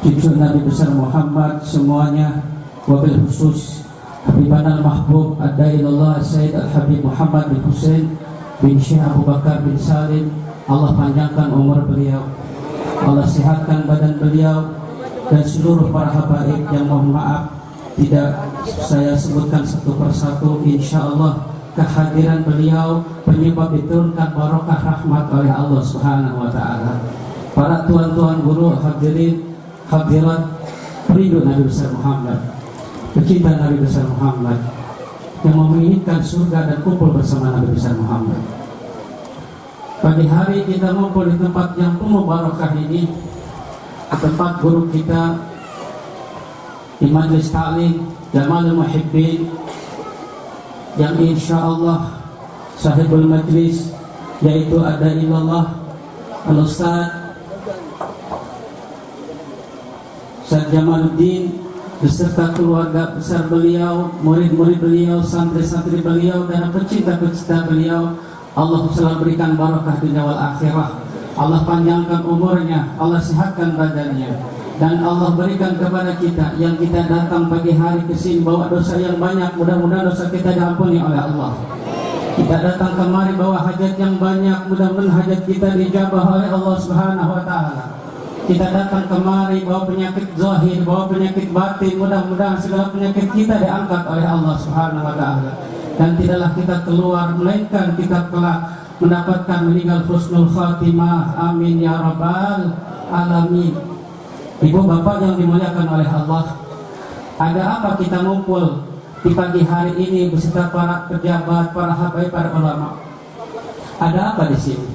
cucu Nabi besar Muhammad semuanya, wabil khusus Habibana al-Mahbub Ad-Dailallah Sayyid Al-Habib Muhammad bin Hussein bin Syekh Abu Bakar bin Salim. Allah panjangkan umur beliau, Allah sehatkan badan beliau, dan seluruh para habaib yang mohon maaf tidak saya sebutkan satu persatu. Insya Allah kehadiran beliau penyebab diturunkan barokah rahmat oleh Allah Subhanahu wa Ta'ala. Para tuan-tuan guru, hadirin hadirat perindu Nabi besar Muhammad, pecinta Nabi besar Muhammad, yang menginginkan surga dan kumpul bersama Nabi besar Muhammad. Pagi hari kita ngumpul di tempat yang penuh barakah ini, tempat guru kita di Majlis Ta'lim Jamalul Muhibbin, yang insya Allah sahibul majlis yaitu ada ilallah Al-Ustaz Jamaluddin beserta keluarga besar beliau, murid-murid beliau, santri-santri beliau, dan pecinta-pecinta beliau. Allah selalu berikan barakah dunia wal akhirah. Allah panjangkan umurnya, Allah sehatkan badannya, dan Allah berikan kepada kita yang kita datang pagi hari ke sini bawa dosa yang banyak, mudah-mudahan dosa kita diampuni oleh Allah. Kita datang kemari bawa hajat yang banyak, mudah-mudahan hajat kita dijabah oleh Allah Subhanahu wa taala. Kita datang kemari bawa penyakit zahir, bawa penyakit batin, mudah-mudahan segala penyakit kita diangkat oleh Allah Subhanahu wa taala. Dan tidaklah kita keluar melainkan kita telah mendapatkan meninggal husnul khatimah. Amin ya rabbal alamin. Ibu bapak yang dimuliakan oleh Allah, ada apa kita ngumpul di pagi hari ini beserta para pejabat, para habaib, para ulama? Ada apa di sini?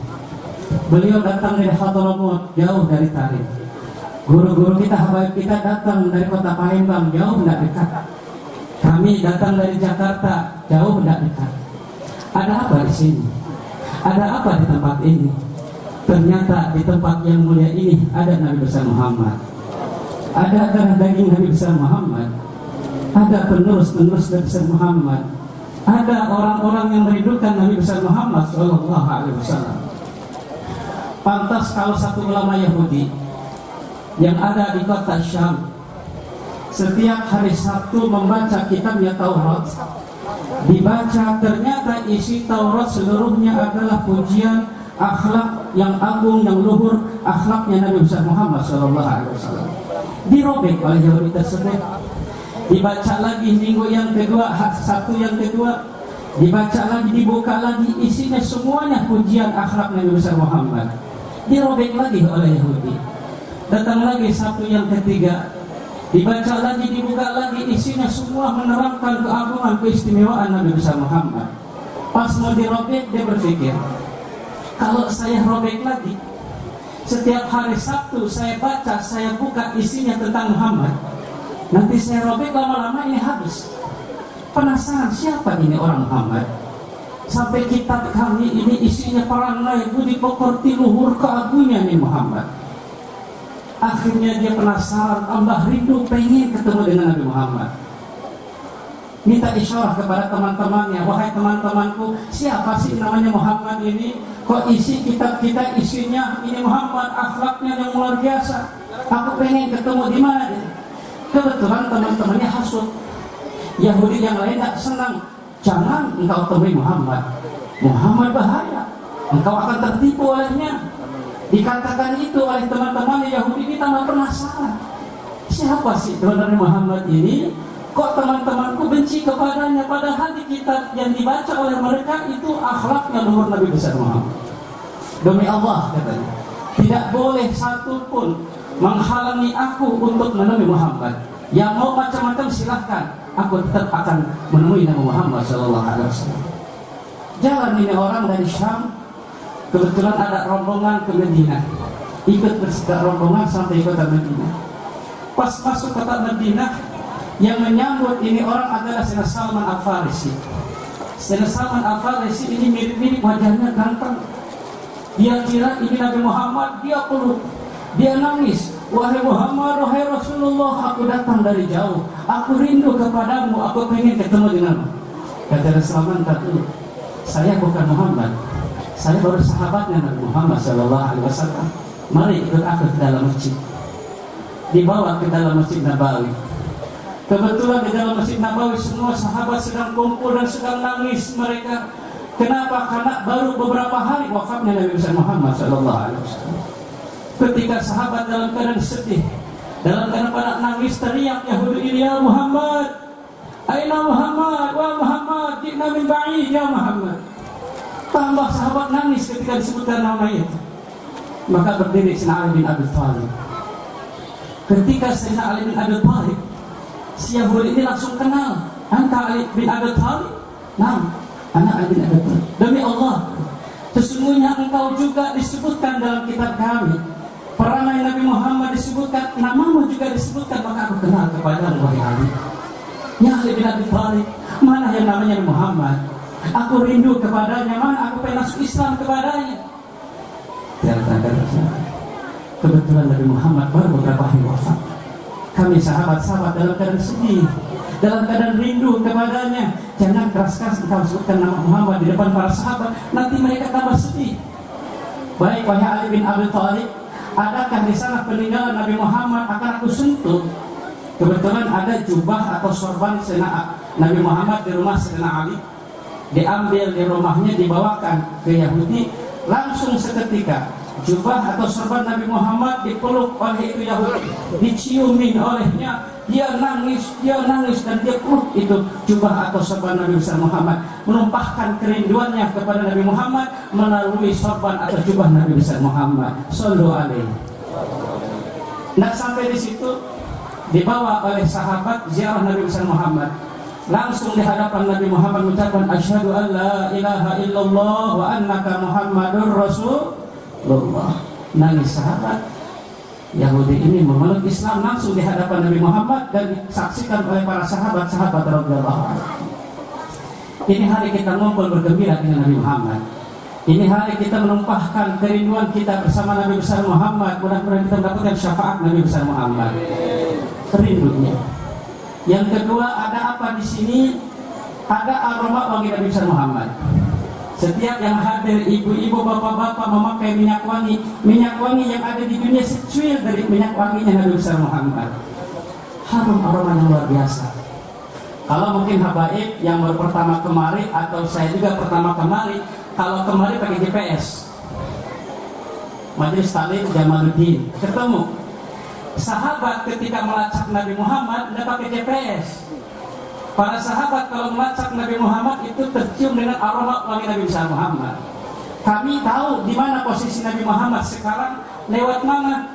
Beliau datang dari Hadramaut, jauh dari Tarim. Guru-guru kita, habaib kita datang dari kota Palembang, jauh tidak dekat. Kami datang dari Jakarta, jauh tidak dekat. Ada apa di sini? Ada apa di tempat ini? Ternyata di tempat yang mulia ini ada Nabi besar Muhammad, ada darah daging Nabi besar Muhammad, ada penerus-penerus Nabi besar Muhammad, ada orang-orang yang merindukan Nabi besar Muhammad Sallallahu Alaihi Wasallam. Pantas kalau satu ulama Yahudi yang ada di kota Syam setiap hari Sabtu membaca kitabnya Taurat, dibaca ternyata isi Taurat seluruhnya adalah pujian akhlak yang agung, yang luhur, akhlaknya Nabi besar Muhammad Sallallahu Alaihi Wasallam. Dirobek oleh Yahudi tersebut. Dibaca lagi minggu yang kedua, Sabtu yang kedua, dibaca lagi, dibuka lagi, isinya semuanya pujian akhlak Nabi besar Muhammad. Dirobek lagi oleh Yahudi. Datang lagi Sabtu yang ketiga, dibaca lagi, dibuka lagi, isinya semua menerangkan keagungan, keistimewaan Nabi besar Muhammad. Pas mau dirobek, dia berpikir, kalau saya robek lagi, setiap hari Sabtu saya baca, saya buka, isinya tentang Muhammad, nanti saya robek, lama-lama ini habis. Penasaran siapa ini orang Muhammad? Sampai kitab kami ini isinya perangai budi pekerti luhur keagungan ini Muhammad. Akhirnya dia penasaran, tambah rindu, pengen ketemu dengan Nabi Muhammad. Minta isyarah kepada teman-temannya, wahai teman-temanku, siapa sih namanya Muhammad ini? Kok isi kitab kita isinya ini Muhammad, akhlaknya yang luar biasa. Aku pengen ketemu di mana dia? Kebetulan teman-temannya hasut. Yahudi yang lain tak senang. Jangan engkau temui Muhammad. Muhammad bahaya. Engkau akan tertipu olehnya. Dikatakan itu oleh teman-teman Yahudi, kita tambah penasaran. Siapa sih sebenarnya Muhammad ini? Kok teman-temanku benci kepadanya? Padahal di kitab yang dibaca oleh mereka itu akhlaknya luhur Nabi besar Muhammad. Demi Allah katanya, tidak boleh satu pun menghalangi aku untuk menemui Muhammad. Yang mau macam-macam silahkan, aku tetap akan menemui Nabi Muhammad Sallallahu Alaihi Wasallam. Jalan ini orang dari Syam, kebetulan ada rombongan ke Madinah, ikut berserta rombongan sampai kota Madinah. Pas masuk kota Madinah, yang menyambut ini orang adalah Sayyidina Salman Al-Farisi. Sayyidina Salman Al-Farisi ini mirip-mirip, wajahnya ganteng. Dia kira ini Nabi Muhammad, dia peluk, dia nangis. Wahai Muhammad, wahai Rasulullah, aku datang dari jauh, aku rindu kepadamu, aku pengen ketemu denganmu. Kata Salman, saya bukan Muhammad, saya baru sahabatnya Nabi Muhammad Sallallahu Alaihi Wasallam. Mari ikut aku ke dalam masjid. Dibawa ke dalam Masjid Nabawi. Kebetulan di dalam Masjid Nabawi semua sahabat sedang kumpul dan sedang nangis mereka. Kenapa? Karena baru beberapa hari wafatnya Nabi besar Muhammad Sallallahu Alaihi Wasallam. Ketika sahabat dalam keadaan sedih, dalam keadaan pada nangis, teriak Yahudi ini, ya Muhammad, aina Muhammad, wa Muhammad, ji'na min ba'id ya Muhammad. Tambah sahabat nangis ketika disebutkan nama itu. Maka berdiri Sayyidina Ali bin Abi Thalib. Ketika Sayyidina Ali bin Abi Thalib, si Yahudi ini langsung kenal, anta Ali bin Abi Thalib? Nah, anak Ali bin Abi Thalib. Demi Allah, Sesungguhnya engkau juga disebutkan dalam kitab kami. Perangai Nabi Muhammad disebutkan, namamu juga disebutkan, maka aku kenal kepadamu wahai Ali. Ya Ali bin Abi Thalib, mana yang namanya Muhammad? Aku rindu kepadanya, mana aku pengen masuk Islam kepadanya. Kebetulan Nabi Muhammad baru beberapa hari wafat. Kami sahabat-sahabat dalam keadaan sedih, dalam keadaan rindu kepadanya. Jangan keras-keras engkau sebutkan nama Muhammad di depan para sahabat, nanti mereka tambah sedih. Baik wahai Ali bin Abi Thalib, adakah di sana peninggalan Nabi Muhammad akan aku sentuh? Kebetulan ada jubah atau sorban Nabi Muhammad di rumah Sayyidina Ali. Diambil di rumahnya, dibawakan ke Yahudi. Langsung seketika jubah atau sorban Nabi Muhammad dipeluk oleh itu Yahudi, diciumin olehnya. Dia nangis dan dia peluk itu jubah atau sorban Nabi besar Muhammad, menumpahkan kerinduannya kepada Nabi Muhammad melalui sorban atau jubah Nabi besar Muhammad. Shallallahu alaihi. Nah, sampai di situ dibawa oleh sahabat ziarah Nabi besar Muhammad. Langsung di hadapan Nabi Muhammad mengucapkan asyhadu an la ilaha illallah wa annaka Muhammadur Rasulullah. Nangis sahabat Yahudi ini memeluk Islam langsung di hadapan Nabi Muhammad dan disaksikan oleh para sahabat-sahabat radhiyallahu anhu. Ini hari kita ngumpul bergembira dengan Nabi Muhammad. Ini hari kita menumpahkan kerinduan kita bersama Nabi besar Muhammad. Mudah-mudahan kita mendapatkan syafaat Nabi besar Muhammad. Rindunya. Yang kedua, ada apa di sini? Ada aroma wangi Nabi besar Muhammad. Setiap yang hadir, ibu-ibu, bapak-bapak memakai minyak wangi yang ada di dunia secuil dari minyak wanginya Nabi besar Muhammad. Harum aroma yang luar biasa. Kalau mungkin habaib yang baru pertama kemari atau saya juga pertama kemari, kalau kemari pakai GPS, Majelis Taklim Jamaluddin, ketemu sahabat ketika melacak Nabi Muhammad tidak pakai GPS. Para sahabat kalau melacak Nabi Muhammad itu tercium dengan aroma wangi Nabi besar Muhammad. Kami tahu di mana posisi Nabi Muhammad sekarang, lewat mana.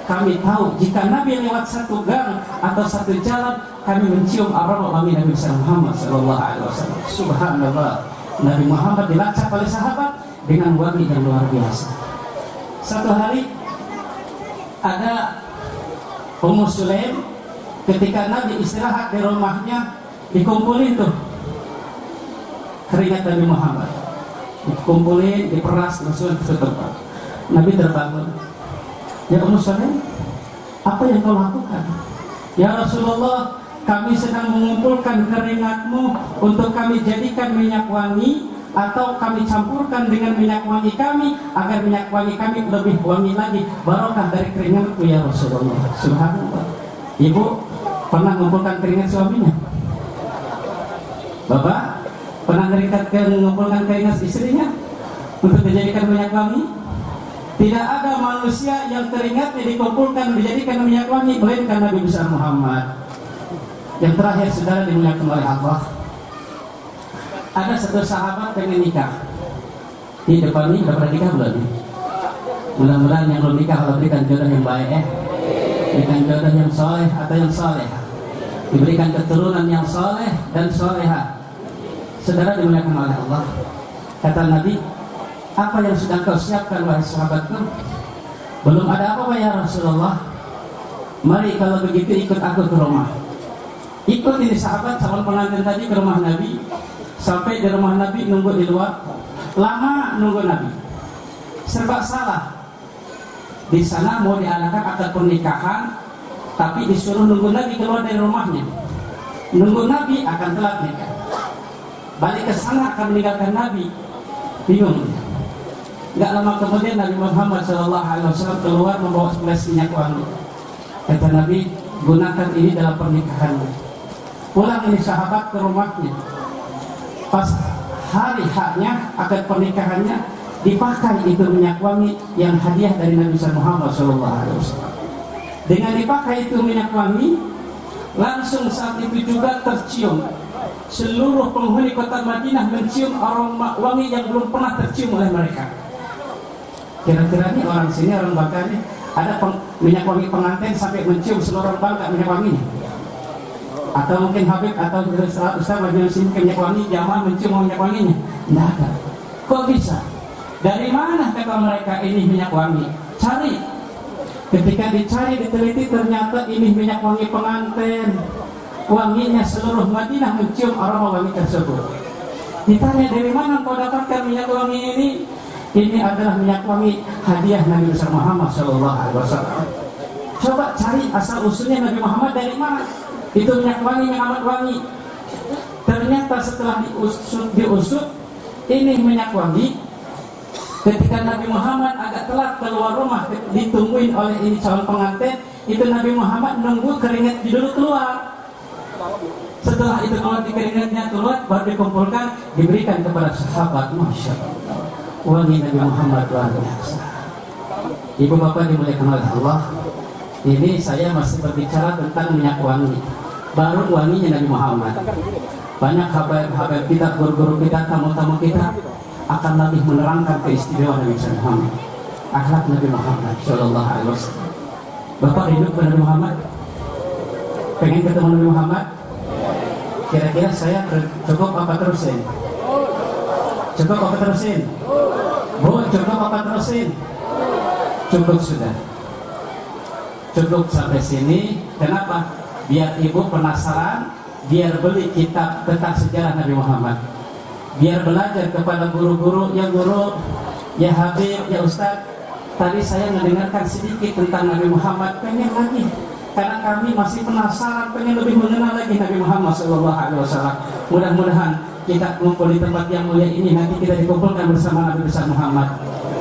Kami tahu jika Nabi lewat satu gang atau satu jalan, kami mencium aroma wangi Nabi besar Muhammad sallallahu alaihi wasallam. Subhanallah. Nabi Muhammad dilacak oleh sahabat dengan wangi yang luar biasa. Satu hari ada Ummu Sulaim, ketika Nabi istirahat di rumahnya, dikumpulin tuh keringat Nabi Muhammad, dikumpulin, diperas, langsung ke tempat. Nabi terbangun. Ya Ummu Sulaim, apa yang kau lakukan? Ya Rasulullah, kami sedang mengumpulkan keringatmu untuk kami jadikan minyak wangi, atau kami campurkan dengan minyak wangi kami agar minyak wangi kami lebih wangi lagi, barokah dari keringatku ya Rasulullah. Subhanallah. Ibu pernah mengumpulkan keringat suaminya? Bapak pernah mengumpulkan keringat istrinya untuk dijadikan minyak wangi? Tidak ada manusia yang keringatnya dikumpulkan dijadikan minyak wangi melainkan Nabi besar Muhammad. Yang terakhir, saudara dimuliakan oleh Allah, ada satu sahabat pengen nikah. Di depan ini udah pernah nikah belum nih? Mudah-mudahan yang belum nikah Allah berikan jodoh yang baik, berikan jodoh yang soleh atau yang soleh, diberikan keturunan yang soleh dan soleha. Saudara dimuliakan oleh Allah. Kata Nabi, apa yang sudah kau siapkan wahai sahabatku? Belum ada apa-apa ya Rasulullah. Mari kalau begitu ikut aku ke rumah. Ikut ini sahabat calon pengantin tadi ke rumah Nabi. Sampai di rumah Nabi, nunggu di luar. Lama nunggu Nabi, serba salah. Di sana mau diadakan akad pernikahan, tapi disuruh nunggu Nabi keluar dari rumahnya. Nunggu Nabi akan telat nikah. Balik ke sana akan meninggalkan Nabi. Bingung. Gak lama kemudian Nabi Muhammad SAW keluar membawa segelas minyak wangi. Kata Nabi, gunakan ini dalam pernikahanmu. Pulang ini sahabat ke rumahnya. Pas hari haknya, akad pernikahannya, dipakai itu minyak wangi yang hadiah dari Nabi Muhammad SAW. Dengan dipakai itu minyak wangi, langsung saat itu juga tercium. Seluruh penghuni kota Madinah mencium aroma wangi yang belum pernah tercium oleh mereka. Kira-kira ini orang sini, orang Bangka ini, ada minyak wangi pengantin sampai mencium seluruh orang Bangka minyak wanginya? Atau mungkin Habib atau Ustaz lagi mencium minyak wangi, jamaah mencium minyak wanginya? Tidak ada. Kok bisa? Dari mana kata mereka ini minyak wangi? Cari. Ketika dicari, diteliti, ternyata ini minyak wangi pengantin. Wanginya seluruh Madinah mencium aroma wangi tersebut. Ditanya, dari mana kau dapatkan minyak wangi ini? Ini adalah minyak wangi hadiah Nabi besar Muhammad SAW. Coba cari asal usulnya Nabi Muhammad dari mana? Itu minyak wangi yang amat wangi. Ternyata setelah diusut, ini minyak wangi. Ketika Nabi Muhammad agak telat keluar rumah, ditungguin oleh ini calon pengantin, itu Nabi Muhammad nunggu keringat dulu keluar. Setelah itu kalau keringatnya keluar, baru dikumpulkan, diberikan kepada sahabat. Masya Allah, wangi Nabi Muhammad luar biasa. Ibu bapak dimuliakan oleh Allah, ini saya masih berbicara tentang minyak wangi, baru wanginya Nabi Muhammad. Banyak habaib kita, guru-guru kita, tamu-tamu kita akan lebih menerangkan keistimewaan Nabi Muhammad, akhlak Nabi Muhammad Sallallahu Alaihi Wasallam. Bapak rindu kepada Nabi Muhammad, pengen ketemu Nabi Muhammad. Kira-kira saya cukup apa terusin? Cukup apa terusin? Bu, cukup apa terusin? Cukup sudah. Cukup sampai sini. Kenapa? Biar ibu penasaran, biar beli kitab tentang sejarah Nabi Muhammad, biar belajar kepada guru-guru, ya guru, ya Habib, ya Ustaz. Tadi saya mendengarkan sedikit tentang Nabi Muhammad, pengen lagi, karena kami masih penasaran, pengen lebih mengenal lagi Nabi Muhammad SAW. Mudah-mudahan kita kumpul di tempat yang mulia ini, nanti kita dikumpulkan bersama Nabi besar Muhammad.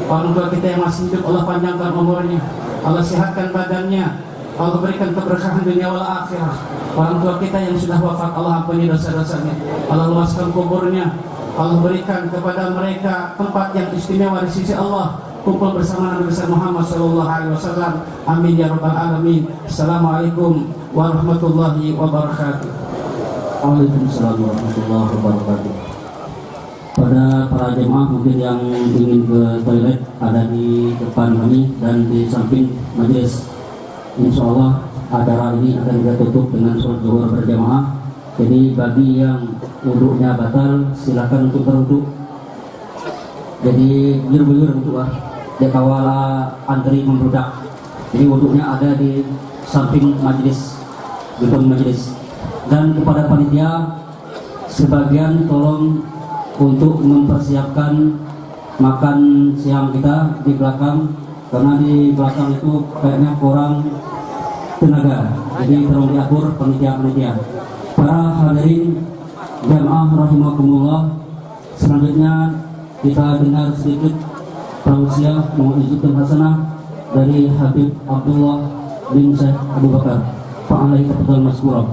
Orang tua kita yang masih hidup, Allah panjangkan umurnya, Allah sehatkan badannya, Allah berikan keberkahan dunia wal akhirah. Orang tua kita yang sudah wafat, Allah ampuni dosa-dosanya, Allah luaskan kuburnya, Allah berikan kepada mereka tempat yang istimewa di sisi Allah, kumpul bersama Nabi besar Muhammad SAW. Amin ya rabbal alamin. Assalamualaikum warahmatullahi wabarakatuh. Waalaikumsalam warahmatullahi wabarakatuh. Pada para jemaah mungkin yang ingin ke toilet, ada di depan kami dan di samping majelis. Insya Allah acara ini akan kita tutup dengan sholat zuhur berjamaah. Jadi bagi yang wudhunya batal, silakan untuk berwudhu. Jadi buyur-buyur untuk dia kawala antri membludak. Jadi wudhunya ada di samping majelis, gedung majelis. Dan kepada panitia sebagian tolong untuk mempersiapkan makan siang kita di belakang, karena di belakang itu kayaknya kurang tenaga. Jadi tolong diatur panitia-panitia. Para hadirin jamaah rahimakumullah, selanjutnya kita dengar sedikit tausiah mau'izatun hasanah dari Habib Abdullah bin Syekh Abu Bakar. Fa'alaihi tafadhal mazkura.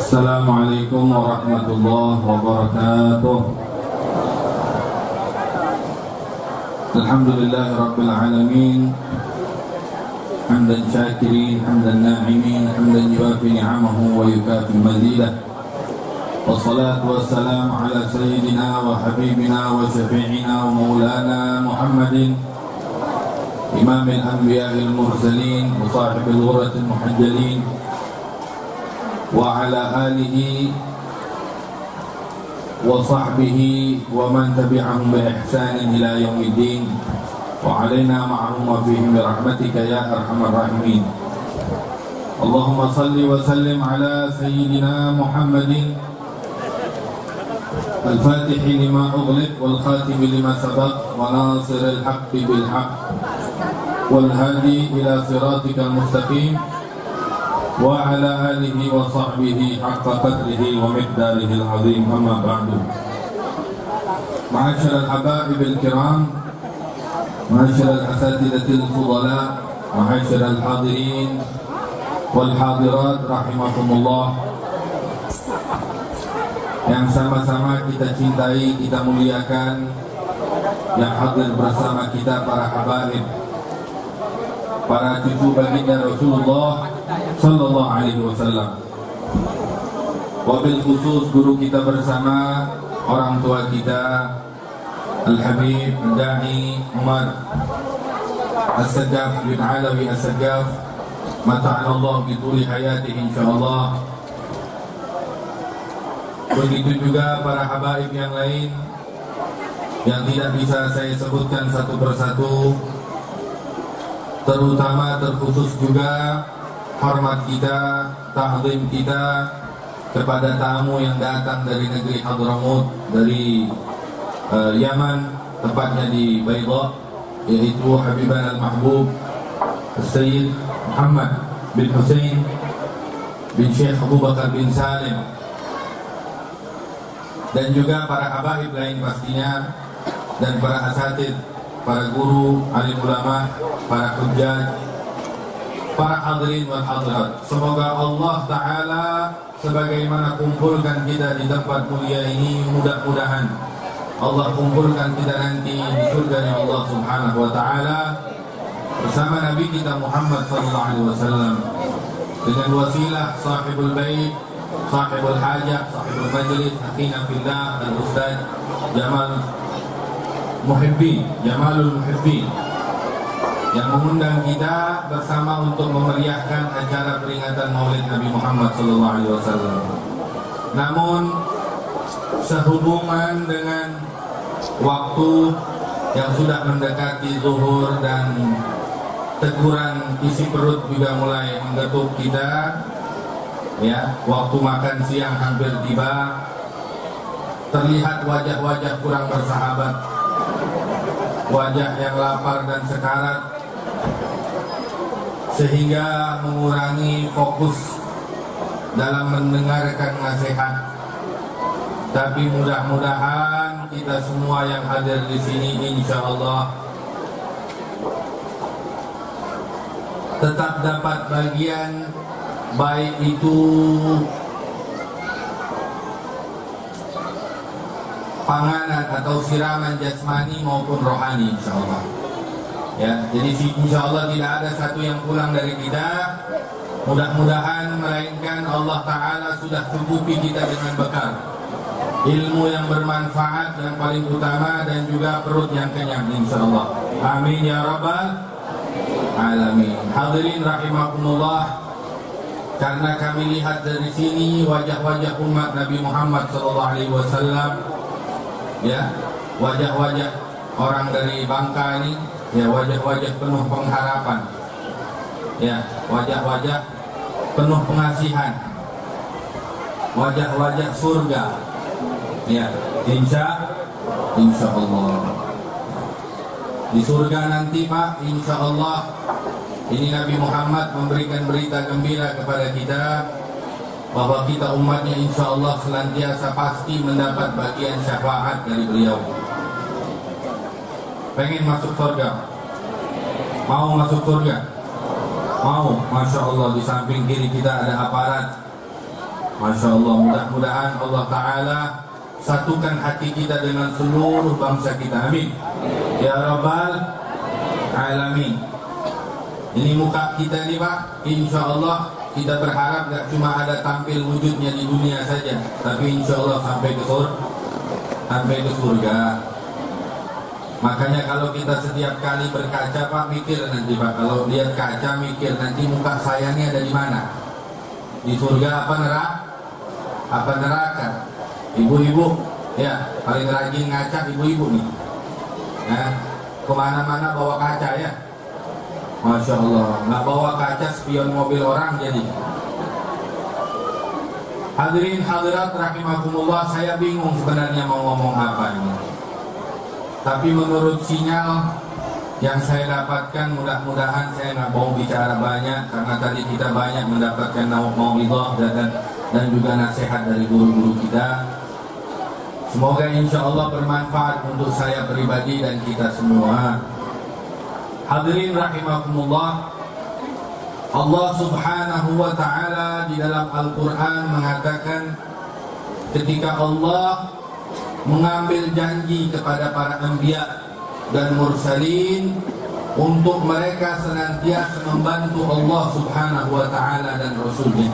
Assalamualaikum warahmatullahi wabarakatuh. Alhamdulillahi rabbil alamin, hamdan syakirin, hamdan na'imin, hamdan yuafi ni'amahu wa yukafi mazidah. Wassalatu wassalamu ala sayyidina wa habibina wa syafi'ina wa maulana Muhammadin, imamil anbiya'il mursalin wa sahibil ghuratil muhajjalin, wa ala alihi wa sahbihi wa man tabi'ahum bi ihsanin ila yaumiddin, wa alaina ma'hum fihim bi rahmatika ya arhamar rahimin. Allahumma salli wa sallim ala sayyidina Muhammadin al-fatih lima ughliq wal khatim lima sabaq wa nasir al-haqq bil haqq wal hadi ila siratikal mustaqim wa ala alihi wa sahbihi haqqa qadrihi wa miqdarihi al-azim. Amma ba'du. Ma'asyiral habaib al-kiram, ma'asyiral asatidatil fudala, Ma'asyiral hadirin wal hadirat rahimakumullah, yang sama-sama kita cintai, kita muliakan, yang hadir bersama kita para habaib, para cucu baginda Rasulullah sallallahu alaihi wasallam. Wabil khusus guru kita bersama, orang tua kita Al-Habib Da'i Umar As-Sagaf bin Alawi As-Sagaf, mata'anallah bituli hayatih insyaallah. Begitu juga para habaib yang lain yang tidak bisa saya sebutkan satu persatu, terutama terkhusus juga hormat kita, ta'zim kita kepada tamu yang datang dari negeri Hadramut, dari Yaman, tepatnya di Baydha, yaitu Habiban al-Mahbub Sayyid Muhammad bin Hussein bin Syekh Abu Bakar bin Salim, dan juga para habaib lain pastinya, dan para asatid, para guru, alim ulama, para hujjaj, para hadirin wal hadirat. Semoga Allah Ta'ala sebagaimana kumpulkan kita di tempat mulia ini, mudah-mudahan Allah kumpulkan kita nanti di surganya Allah Subhanahu wa Ta'ala bersama Nabi kita Muhammad sallallahu alaihi wasallam, dengan wasilah sahibul bait, sahibul hajah, sahibul majlis, akhina fillah, al-ustaz Jamalul Muhibbin yang mengundang kita bersama untuk memeriahkan acara peringatan Maulid Nabi Muhammad sallallahu alaihi wasallam. Namun sehubungan dengan waktu yang sudah mendekati zuhur dan teguran isi perut juga mulai menggetuk kita, ya, waktu makan siang hampir tiba, terlihat wajah-wajah kurang bersahabat, wajah yang lapar dan sekarat, sehingga mengurangi fokus dalam mendengarkan nasihat. Tapi mudah-mudahan kita semua yang hadir di sini insyaallah tetap dapat bagian, baik itu panganan atau siraman jasmani maupun rohani insyaallah. Ya, jadi insyaallah tidak ada satu yang pulang dari kita. Mudah-mudahan melainkan Allah Ta'ala sudah cukupi kita dengan bekal ilmu yang bermanfaat yang paling utama, dan juga perut yang kenyang insyaallah. Amin ya rabbal alamin. Hadirin rahimakumullah, karena kami lihat dari sini wajah-wajah umat Nabi Muhammad sallallahu alaihi wasallam, ya, wajah-wajah orang dari Bangka ini, ya, wajah-wajah penuh pengharapan, ya, wajah-wajah penuh pengasihan, wajah-wajah surga, ya, insya Allah di surga nanti Pak, insya Allah ini Nabi Muhammad memberikan berita gembira kepada kita bahwa kita umatnya insya Allah senantiasa pasti mendapat bagian syafaat dari beliau. Pengen masuk surga? Mau masuk surga? Mau? Masya Allah, di samping kiri kita ada aparat. Masya Allah, mudah-mudahan Allah Ta'ala satukan hati kita dengan seluruh bangsa kita. Amin ya rabbal alamin. Ini muka kita nih Pak, insya Allah kita berharap gak cuma ada tampil wujudnya di dunia saja, tapi insya Allah sampai ke surga. Makanya kalau kita setiap kali berkaca Pak, mikir nanti Pak, kalau lihat kaca mikir nanti muka saya ini ada di mana, di surga apa neraka. Ibu-ibu, ya, paling rajin ngaca ibu-ibu nih. Nah, kemana-mana bawa kaca ya. Masya Allah, nggak bawa kaca spion mobil orang jadi. Hadirin hadirat rahimakumullah, saya bingung sebenarnya mau ngomong apa ini. Tapi menurut sinyal yang saya dapatkan, mudah-mudahan saya nggak mau bicara banyak, karena tadi kita banyak mendapatkan mau'izah dan juga nasihat dari guru-guru kita. Semoga insya Allah bermanfaat untuk saya pribadi dan kita semua. Hadirin rahimakumullah, Allah Subhanahu wa ta'ala di dalam Al-Quran mengatakan ketika Allah mengambil janji kepada para anbiya dan mursalin untuk mereka senantiasa membantu Allah Subhanahu wa ta'ala dan Rasulnya.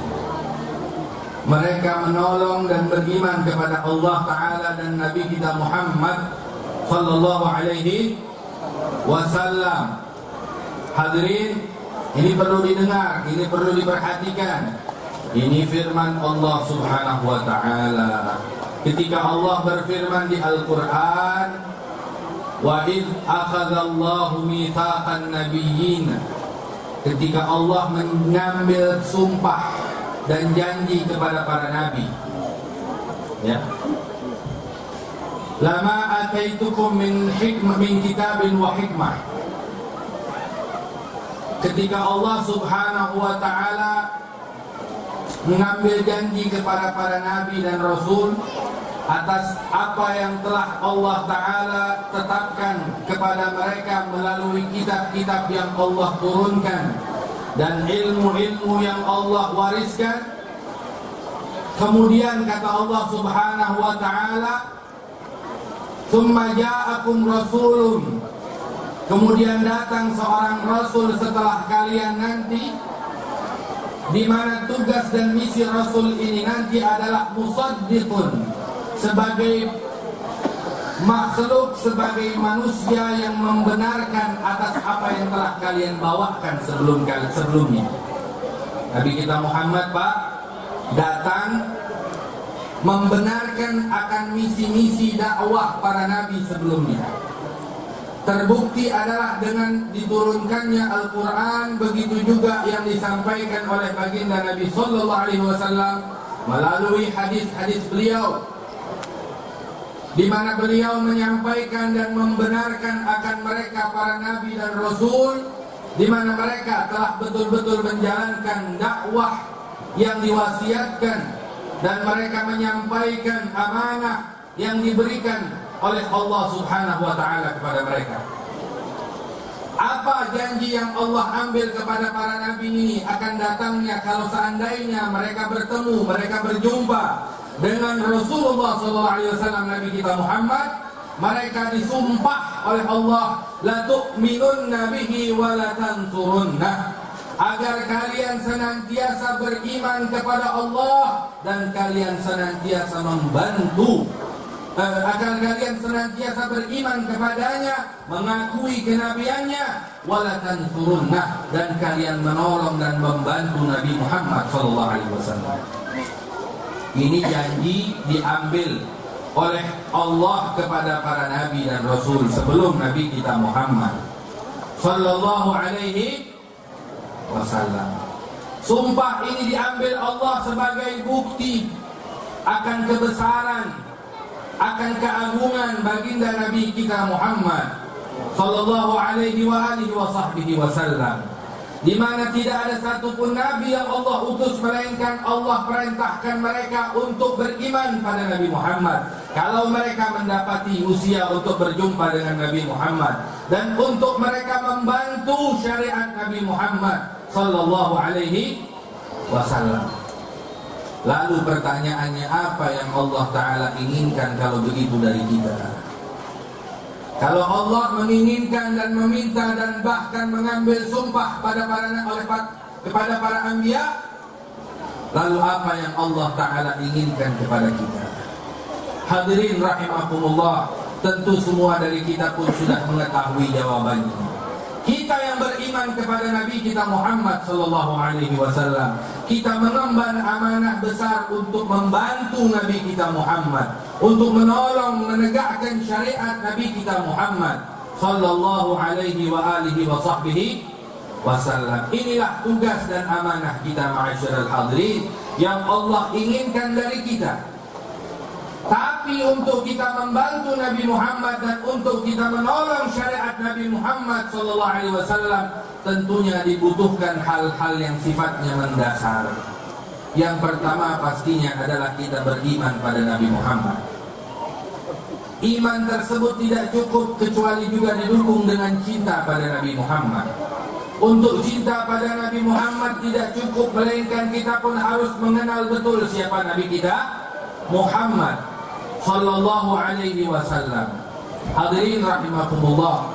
Mereka menolong dan beriman kepada Allah Ta'ala dan Nabi kita Muhammad sallallahu alaihi wasallam. Hadirin, ini perlu didengar, ini perlu diperhatikan. Ini firman Allah Subhanahu wa ta'ala. Ketika Allah berfirman di Al-Quran, wa id akhadallahu mitsaqan nabiyyin, ketika Allah mengambil sumpah dan janji kepada para nabi, ya, lama ataitukum min kitabin wa hikmah. Ketika Allah Subhanahu wa ta'ala mengambil janji kepada para nabi dan rasul atas apa yang telah Allah Ta'ala tetapkan kepada mereka melalui kitab-kitab yang Allah turunkan dan ilmu-ilmu yang Allah wariskan. Kemudian kata Allah Subhanahu wa ta'ala, "Tsumma ja'akum rasulun," kemudian datang seorang rasul setelah kalian nanti, di mana tugas dan misi rasul ini nanti adalah musaddiqun, sebagai makhluk, sebagai manusia yang membenarkan atas apa yang telah kalian bawakan sebelumnya. Nabi kita Muhammad, Pak, datang membenarkan akan misi-misi dakwah para nabi sebelumnya. Terbukti adalah dengan diturunkannya Al-Quran, begitu juga yang disampaikan oleh baginda Nabi Sallallahu Alaihi Wasallam melalui hadis-hadis beliau, di mana beliau menyampaikan dan membenarkan akan mereka para nabi dan rasul, di mana mereka telah betul-betul menjalankan dakwah yang diwasiatkan dan mereka menyampaikan amanah yang diberikan oleh Allah Subhanahu wa ta'ala kepada mereka. Apa janji yang Allah ambil kepada para nabi ini akan datangnya kalau seandainya mereka bertemu, mereka berjumpa dengan Rasulullah SAW, Nabi kita Muhammad. Mereka disumpah oleh Allah, la tu'minunna bihi wa la tansurunnah, agar kalian senantiasa beriman kepada Allah dan kalian senantiasa membantu, agar kalian senantiasa beriman kepadanya, mengakui kenabiannya, wala tansurunnah, dan kalian menolong dan membantu Nabi Muhammad SAW. Ini janji diambil oleh Allah kepada para nabi dan rasul sebelum Nabi kita Muhammad sallallahu alaihi wasallam. Sumpah ini diambil Allah sebagai bukti akan kebesaran, akan keagungan baginda Nabi kita Muhammad sallallahu alaihi wasallam, di mana tidak ada satupun nabi yang Allah utus melainkan Allah perintahkan mereka untuk beriman pada Nabi Muhammad kalau mereka mendapati usia untuk berjumpa dengan Nabi Muhammad, dan untuk mereka membantu syariat Nabi Muhammad sallallahu alaihi wasallam. Lalu pertanyaannya, apa yang Allah Ta'ala inginkan kalau begitu dari kita? Kalau Allah menginginkan dan meminta dan bahkan mengambil sumpah kepada para anbiya, lalu apa yang Allah Ta'ala inginkan kepada kita? Hadirin rahimakumullah, tentu semua dari kita pun sudah mengetahui jawabannya. Kita yang beriman kepada Nabi kita Muhammad sallallahu alaihi wasallam, kita mengemban amanah besar untuk membantu Nabi kita Muhammad, untuk menolong menegakkan syariat Nabi kita Muhammad sallallahu alaihi wasallam. Inilah tugas dan amanah kita, ma'asyiral hadirin, yang Allah inginkan dari kita. Tapi untuk kita membantu Nabi Muhammad dan untuk kita menolong syariat Nabi Muhammad SAW, tentunya dibutuhkan hal-hal yang sifatnya mendasar. Yang pertama pastinya adalah kita beriman pada Nabi Muhammad. Iman tersebut tidak cukup kecuali juga didukung dengan cinta pada Nabi Muhammad. Untuk cinta pada Nabi Muhammad tidak cukup, melainkan kita pun harus mengenal betul siapa Nabi kita Muhammad sallallahu alaihi wasallam. Hadirin rahimakumullah,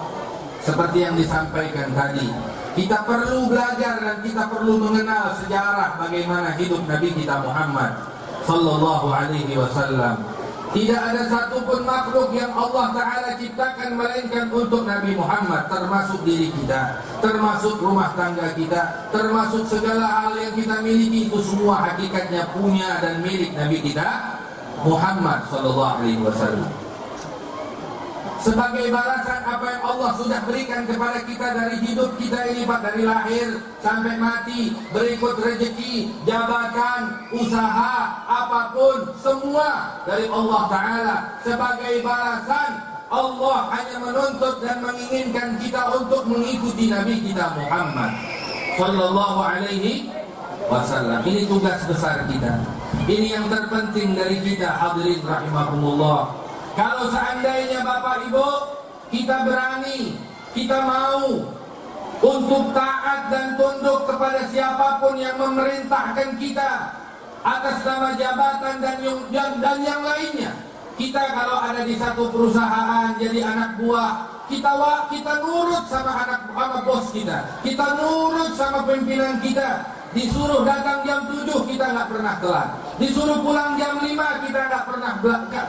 seperti yang disampaikan tadi, kita perlu belajar dan kita perlu mengenal sejarah bagaimana hidup Nabi kita Muhammad sallallahu alaihi wasallam. Tidak ada satupun makhluk yang Allah Ta'ala ciptakan melainkan untuk Nabi Muhammad, termasuk diri kita, termasuk rumah tangga kita, termasuk segala hal yang kita miliki, itu semua hakikatnya punya dan milik Nabi kita Muhammad sallallahu alaihi wasallam. Sebagai balasan apa yang Allah sudah berikan kepada kita dari hidup kita ini, Pak, dari lahir sampai mati, berikut rezeki, jabatan, usaha, apapun, semua dari Allah Ta'ala. Sebagai balasan, Allah hanya menuntut dan menginginkan kita untuk mengikuti Nabi kita Muhammad sallallahu alaihi wasallam. Ini tugas besar kita. Ini yang terpenting dari kita, hadirin rahimakumullah. Kalau seandainya Bapak Ibu kita berani, kita mau untuk taat dan tunduk kepada siapapun yang memerintahkan kita atas nama jabatan dan yang lainnya. Kita kalau ada di satu perusahaan jadi anak buah, kita nurut sama bos kita. Kita nurut sama pimpinan kita. Disuruh datang jam 7 kita nggak pernah telat. Disuruh pulang jam 5 kita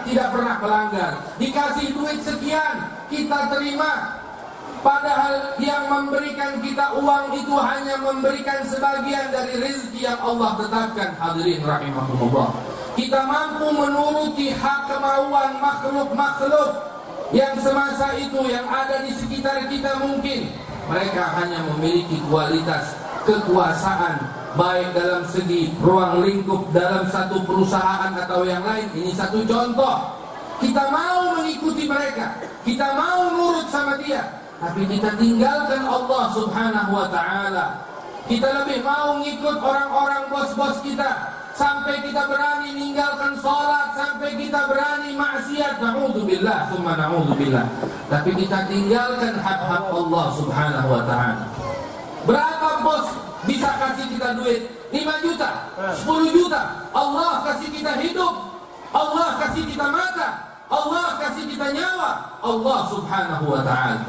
tidak pernah melanggar. Dikasih duit sekian kita terima. Padahal yang memberikan kita uang itu hanya memberikan sebagian dari rezeki yang Allah tetapkan. Hadirin rahimahumullah. Kita mampu menuruti hak kemauan makhluk-makhluk yang semasa itu yang ada di sekitar kita. Mungkin mereka hanya memiliki kualitas kekuasaan, baik dalam segi ruang lingkup dalam satu perusahaan atau yang lain. Ini satu contoh. Kita mau mengikuti mereka, kita mau nurut sama dia, tapi kita tinggalkan Allah subhanahu wa ta'ala. Kita lebih mau ngikut orang-orang bos-bos kita, sampai kita berani meninggalkan sholat, sampai kita berani maksiat, na'udzubillah, summa na'udzubillah. Tapi kita tinggalkan hak-hak Allah subhanahu wa ta'ala. Berapa bos bisa kasih kita duit? 5 juta, 10 juta. Allah kasih kita hidup, Allah kasih kita mata, Allah kasih kita nyawa. Allah subhanahu wa ta'ala,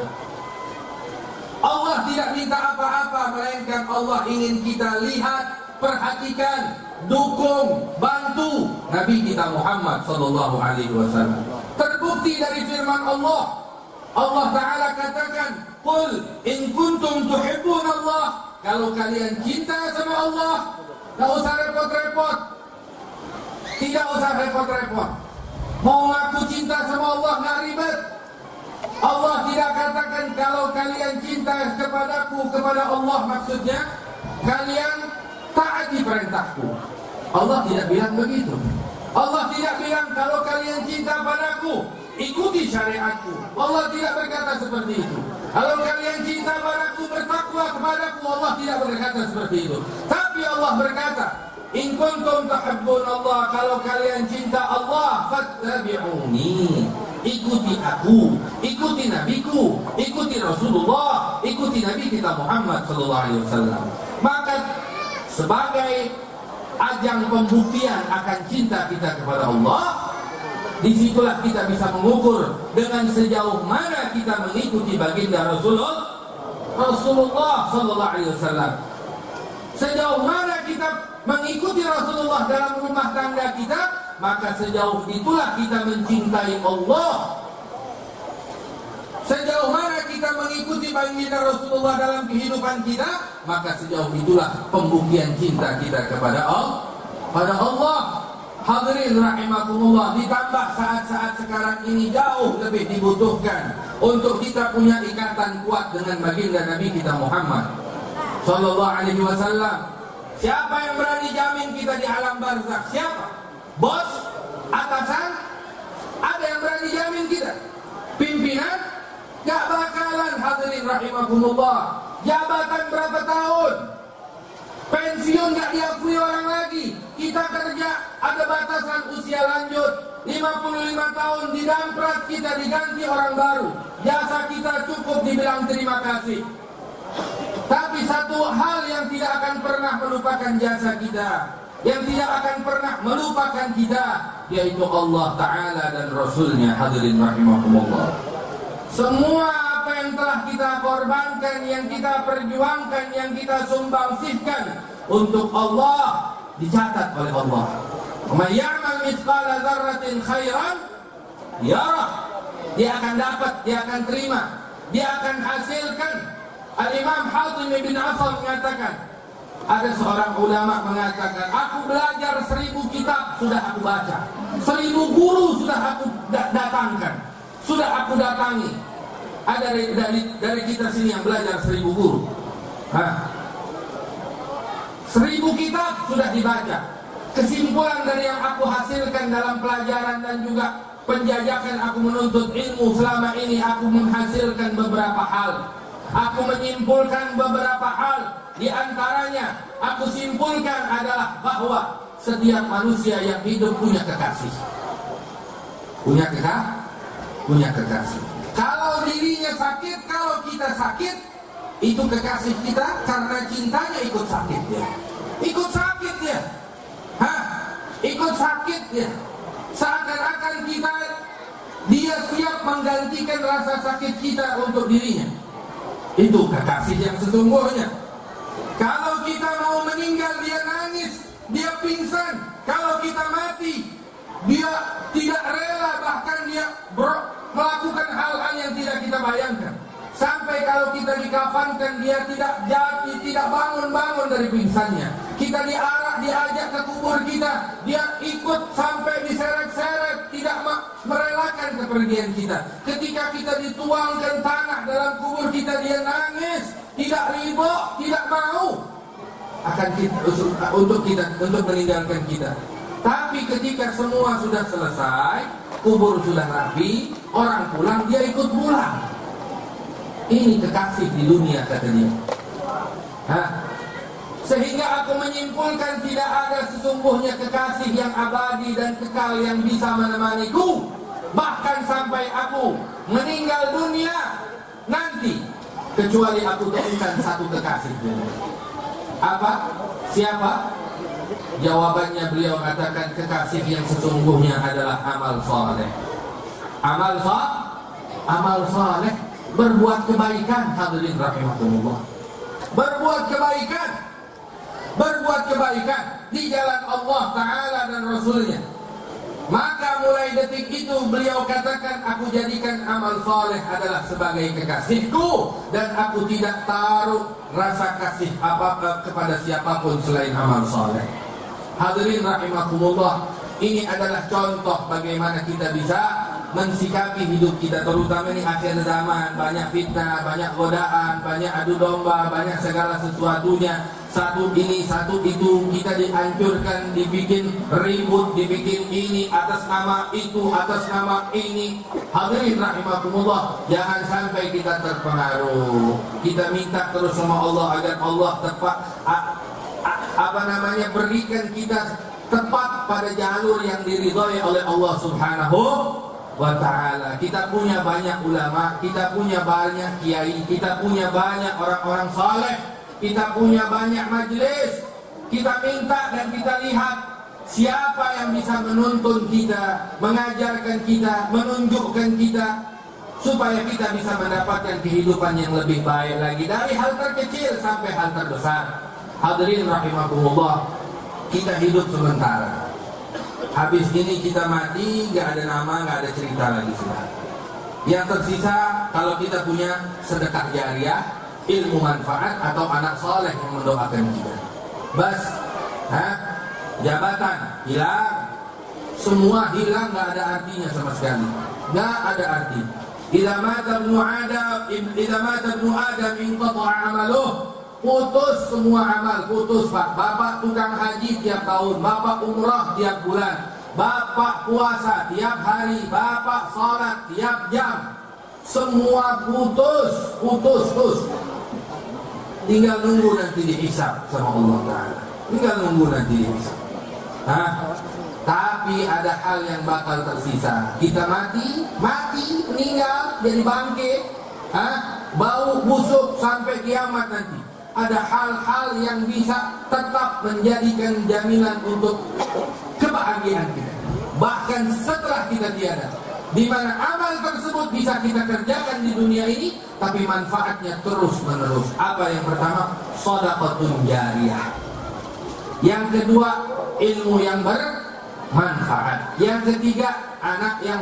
Allah tidak minta apa-apa, melainkan Allah ingin kita lihat, perhatikan, dukung, bantu Nabi kita Muhammad sallallahu alaihi wasallam. Terbukti dari firman Allah. Allah Ta'ala katakan, "Qul in kuntum tuhibbun Allah." Kalau kalian cinta sama Allah, gak usah repot-repot. Tidak usah repot-repot. Mau ngaku cinta sama Allah gak ribet. Allah tidak katakan kalau kalian cinta kepadaku, kepada Allah maksudnya kalian taati perintahku. Allah tidak bilang begitu. Allah tidak bilang kalau kalian cinta padaku, ikuti syariatku. Allah tidak berkata seperti itu. Kalau kalian cinta padaku, bertakwa kepadaku, Allah tidak berkata seperti itu. Tapi Allah berkata, in kuntum tuhibbun Allah, kalau kalian cinta Allah, fattabi'uni, ikuti aku, ikuti nabiku, ikuti Rasulullah, ikuti Nabi kita Muhammad sallallahu alaihi wasallam. Maka sebagai ajang pembuktian akan cinta kita kepada Allah, disitulah kita bisa mengukur dengan sejauh mana kita mengikuti baginda Rasulullah sallallahu alaihi wasallam. Sejauh mana kita mengikuti Rasulullah dalam rumah tangga kita, maka sejauh itulah kita mencintai Allah. Sejauh mana kita mengikuti baginda Rasulullah dalam kehidupan kita, maka sejauh itulah pembuktian cinta kita kepada Allah. Hadirin rahimakumullah, ditambah saat-saat sekarang ini jauh lebih dibutuhkan untuk kita punya ikatan kuat dengan baginda Nabi kita Muhammad sallallahu alaihi wasallam. Siapa yang berani jamin kita di alam barzakh? Siapa? Bos? Atasan? Ada yang berani jamin kita? Pimpinan? Gak bakalan, hadirin rahimakumullah. Jabatan berapa tahun? Pensiun gak diakui orang lagi. Kita kerja ada batasan usia lanjut 55 tahun, didamprat kita, diganti orang baru. Jasa kita cukup dibilang terima kasih. Tapi Satu hal yang tidak akan pernah melupakan jasa kita, yang tidak akan pernah melupakan kita, yaitu Allah Ta'ala dan Rasulnya. Hadirin rahimahumullah, semua apa yang telah kita korbankan, yang kita perjuangkan, yang kita sumbangsihkan untuk Allah, dicatat oleh Allah. Man ya'mal mithqala dzarratin khairan yarah. Dia akan dapat, dia akan terima, dia akan hasilkan. Al-Imam Hatim bin Asam mengatakan, ada seorang ulama mengatakan, aku belajar 1000 kitab sudah aku baca, 1000 guru sudah aku datangkan, sudah aku datangi. Ada dari kita sini yang belajar 1000 guru. 1000 kitab sudah dibaca. Kesimpulan dari yang aku hasilkan dalam pelajaran dan juga penjajakan aku menuntut ilmu selama ini, aku menghasilkan beberapa hal. Aku menyimpulkan beberapa hal. Di antaranya aku simpulkan adalah bahwa setiap manusia yang hidup punya kekasih. Punya kekasih. Kalau dirinya sakit, kalau kita sakit, itu kekasih kita karena cintanya ikut sakit dia. Ikut sakit dia. Ikut sakit dia. Seakan-akan dia siap menggantikan rasa sakit kita untuk dirinya. Itu kekasih yang sesungguhnya. Kalau kita mau meninggal, dia nangis, dia pingsan. Kalau kita mati, dia tidak rela, bahkan dia melakukan hal-hal yang tidak kita bayangkan. Sampai kalau kita dikafankan, dia tidak bangun-bangun dari pingsannya. Kita diajak ke kubur kita, dia ikut sampai diseret-seret, tidak merelakan kepergian kita. Ketika kita dituangkan tanah dalam kubur kita, dia nangis, tidak ridho, tidak mau untuk meninggalkan kita. Tapi ketika semua sudah selesai, kubur sudah rapi, orang pulang, dia ikut pulang. Ini kekasih di dunia, kata dia. Sehingga aku menyimpulkan tidak ada sesungguhnya kekasih yang abadi dan kekal yang bisa menemaniku, bahkan sampai aku meninggal dunia nanti, kecuali aku temukan satu kekasih. Apa? Siapa? Jawabannya beliau katakan, kekasih yang sesungguhnya adalah amal saleh. Amal saleh, berbuat kebaikan. Hadirin rahimahumullah, berbuat kebaikan di jalan Allah Ta'ala dan Rasulnya. Maka mulai detik itu beliau katakan, aku jadikan amal saleh adalah sebagai kekasihku, dan aku tidak taruh rasa kasih apa-apa kepada siapapun selain amal saleh. Hadirin rahimahumullah, ini adalah contoh bagaimana kita bisa mensikapi hidup kita, terutama di akhir zaman. Banyak fitnah, banyak godaan, banyak adu domba, banyak segala sesuatunya. Satu ini, satu itu, kita dihancurkan, dibikin ribut, dibikin ini atas nama itu, atas nama ini. Hadirin rahimahumullah, jangan sampai kita terpengaruh. Kita minta terus sama Allah agar Allah berikan kita tepat pada jalur yang diridhai oleh Allah Subhanahu wa ta'ala. Kita punya banyak ulama, kita punya banyak kiai, kita punya banyak orang-orang saleh, kita punya banyak majelis. Kita minta dan kita lihat siapa yang bisa menuntun kita, mengajarkan kita, menunjukkan kita, supaya kita bisa mendapatkan kehidupan yang lebih baik lagi, dari hal terkecil sampai hal terbesar. Hadirin rahimahumullah, kita hidup sementara. Habis ini kita mati, gak ada nama, gak ada cerita lagi sudah. Yang tersisa kalau kita punya sedekah jariah, ilmu manfaat, atau anak soleh yang mendoakan kita. Bas, jabatan hilang, semua hilang, gak ada artinya sama sekali. Gak ada arti. Idza mata ibnu Adam inqata'a amaluh. Putus semua amal, putus Pak. Bapak tukang haji tiap tahun, bapak umrah tiap bulan, bapak puasa tiap hari, bapak sholat tiap jam, semua putus. Tinggal nunggu nanti dihisab sama Allah Ta'ala. Tinggal nunggu nanti dihisab. Tapi ada hal yang bakal tersisa. Kita mati, meninggal, jadi bangkit, bau busuk sampai kiamat nanti. ada hal-hal yang bisa tetap menjadikan jaminan untuk kebahagiaan kita, bahkan setelah kita tiada, di mana amal tersebut bisa kita kerjakan di dunia ini, tapi manfaatnya terus menerus. Apa yang pertama? Shadaqatun jariyah. Yang kedua, ilmu yang bermanfaat. Yang ketiga, anak yang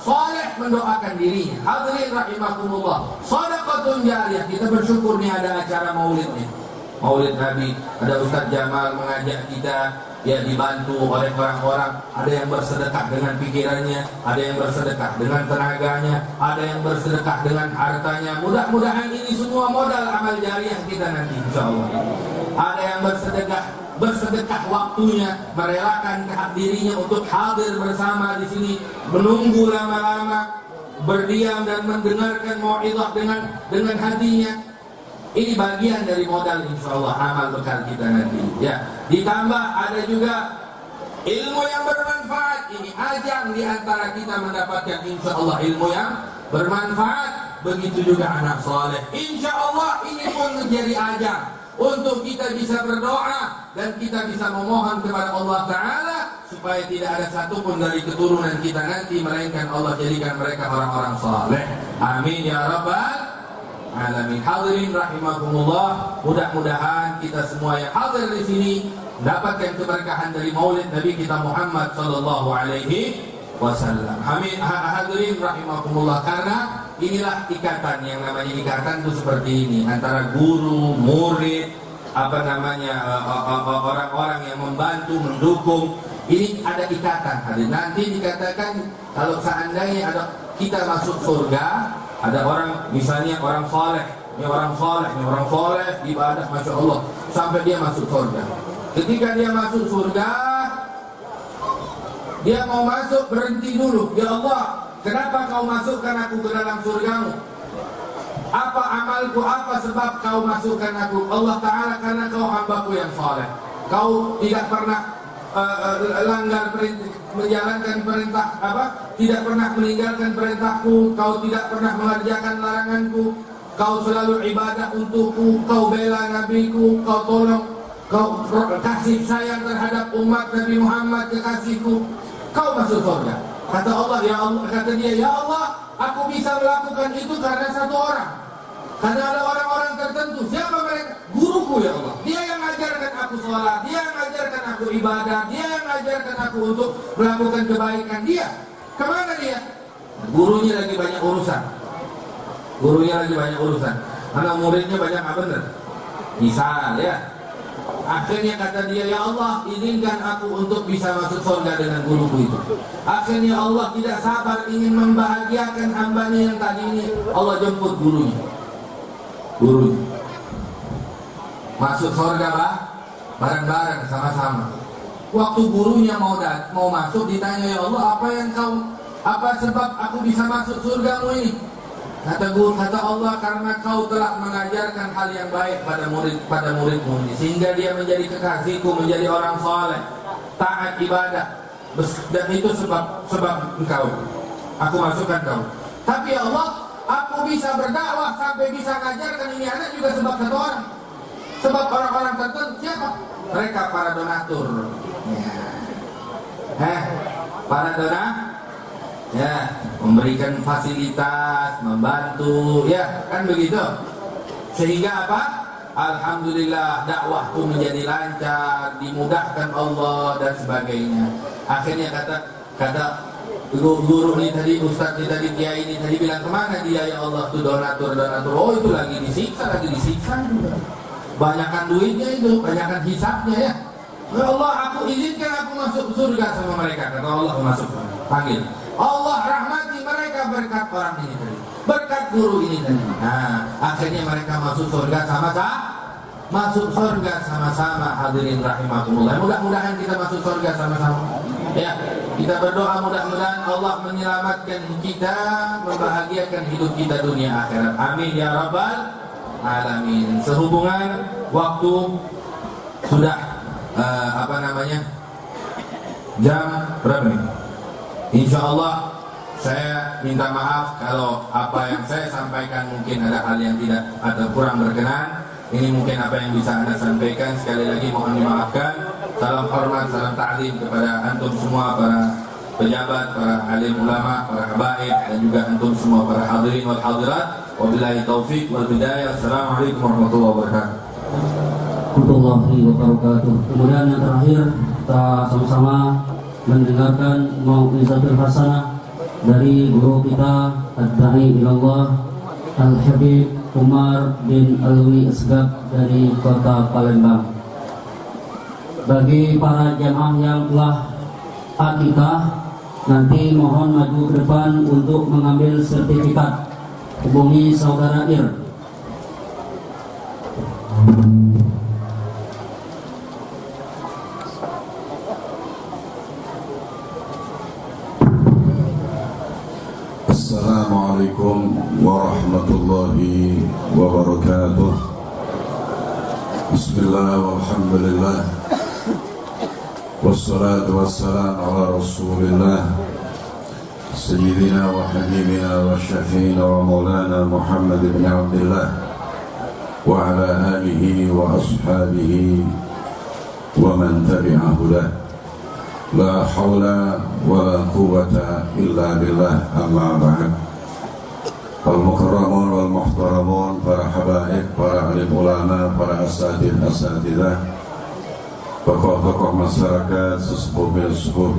saleh mendoakan dirinya. Hadirin rahimakumullah, shadaqatun jariyah. Kita bersyukur nih ada acara maulidnya, maulid Nabi. Ada Ustaz Jamal mengajak kita, ya, dibantu oleh orang-orang. Ada yang bersedekah dengan pikirannya, ada yang bersedekah dengan tenaganya, ada yang bersedekah dengan hartanya. Mudah-mudahan ini semua modal amal jariah kita nanti, insyaallah. Ada yang bersedekah waktunya, merelakan dirinya untuk hadir bersama di sini, menunggu lama-lama, berdiam dan mendengarkan mau'izah dengan hatinya. Ini bagian dari modal insyaallah amal bekal kita nanti. Ya, ditambah ada juga ilmu yang bermanfaat. Ini ajang di antara kita mendapatkan insyaallah ilmu yang bermanfaat. Begitu juga anak soleh. Insyaallah ini pun menjadi ajang untuk kita bisa berdoa dan kita bisa memohon kepada Allah Ta'ala supaya tidak ada satupun dari keturunan kita nanti melainkan Allah jadikan mereka orang-orang soleh. Amin ya rabbal alamin. Hadirin rahimakumullah, mudah-mudahan kita semua yang hadir di sini mendapatkan keberkahan dari maulid Nabi kita Muhammad sallallahu alaihi wasallam. Amin. Hadirin rahimakumullah, karena inilah ikatan, yang namanya ikatan itu seperti ini antara guru, murid, orang-orang yang membantu, mendukung. Ini ada ikatan. Nanti dikatakan kalau seandainya ada kita masuk surga, ada orang, misalnya orang soleh, ini orang soleh, ibadah, masya Allah, sampai dia masuk surga. Ketika dia masuk surga, dia mau masuk, berhenti dulu. Ya Allah, kenapa kau masukkan aku ke dalam surgamu? Apa amalku, apa sebab kau masukkan aku? Allah Ta'ala, karena kau hambaku yang soleh. Kau tidak pernah langgar perintah, menjalankan perintah tidak pernah meninggalkan perintahku, kau tidak pernah mengerjakan laranganku, kau selalu ibadah untukku, kau bela nabiku, kau tolong, kau kasih sayang terhadap umat Nabi Muhammad kekasihku, kau masuk surga. Kata Allah, ya Allah, kata dia, ya Allah, aku bisa melakukan itu karena satu orang. Karena ada orang-orang tertentu. Siapa mereka? Guruku ya Allah. Dia yang mengajarkan aku sholat, dia yang mengajarkan aku ibadah, dia yang mengajarkan aku untuk melakukan kebaikan. Dia kemana dia? Gurunya lagi banyak urusan. Karena muridnya banyak apa benar? Misal ya. Akhirnya kata dia, ya Allah, izinkan aku untuk bisa masuk surga dengan guruku itu. Akhirnya Allah tidak sabar ingin membahagiakan hambanya yang tadi ini. Allah jemput gurunya masuk surga bareng-bareng sama-sama. Waktu gurunya mau masuk, ditanya, ya Allah, apa sebab aku bisa masuk surgamu ini? Kata Allah, karena kau telah mengajarkan hal yang baik pada muridmu ini, sehingga dia menjadi kekasihku, menjadi orang soleh, taat ibadah, dan itu sebab engkau, aku masukkan kau. Tapi ya Allah, aku bisa berdakwah sampai bisa mengajarkan ini anak juga sebab satu orang. Sebab orang-orang tertentu. Siapa? Mereka para donatur. Para donatur. Ya, memberikan fasilitas, membantu, ya, kan begitu. Sehingga apa? Alhamdulillah dakwahku menjadi lancar, dimudahkan Allah dan sebagainya. Akhirnya kata guru ini tadi, ustaz ini tadi, kiai ini tadi bilang, kemana dia ya Allah tuh donatur. Oh itu lagi disiksa juga. Banyakan duitnya itu, banyakan hisabnya ya. Ya Allah, aku izinkan aku masuk surga sama mereka. Kata Allah, masuk, panggil. Allah rahmati mereka berkat orang ini tadi, berkat guru ini tadi. Nah, akhirnya mereka masuk surga sama-sama. Hadirin rahimakumullah. Mudah-mudahan kita masuk surga sama-sama. Ya, kita berdoa mudah-mudahan Allah menyelamatkan kita, membahagiakan hidup kita dunia akhirat. Amin ya rabbal alamin. Sehubungan waktu sudah jam berapa nih? Insya Allah saya minta maaf kalau apa yang saya sampaikan mungkin ada hal yang tidak atau kurang berkenan. Ini mungkin apa yang bisa Anda sampaikan. Sekali lagi mohon dimaafkan. Salam hormat, salam ta'zim kepada antum semua, para pejabat, para alim ulama, para habaib, dan juga antum semua para hadirin wal hadirat. Wabillahi taufiq wal hidayah. Assalamualaikum warahmatullahi wabarakatuh. Warahmatullahi wabarakatuh. Kemudian yang terakhir, kita sama-sama mendengarkan mau'izatul hasanah dari guru kita Ad-Da'i Ilallah Al-Habib Umar bin Alwi Asgab dari kota Palembang. Bagi para jamaah yang telah akikah, nanti mohon maju ke depan untuk mengambil sertifikat. Hubungi saudara Ir. Assalamualaikum warahmatullahi wabarakatuh. Bismillah walhamdulillah, wassalatu wassalamu ala rasulillah Sayyidina wa habibina wa syafi'ina wa maulana Muhammad ibn Abdullah wa ala alihi wa ashabihi wa man tabi'ahu lah. La hawla wa la quwwata illa billah, amma ba'd. Al-mukarramun wal muhtaramun, para habaib, para alim ulama, para asatidah, tokoh-tokoh masyarakat, sesepuh bil sepuh,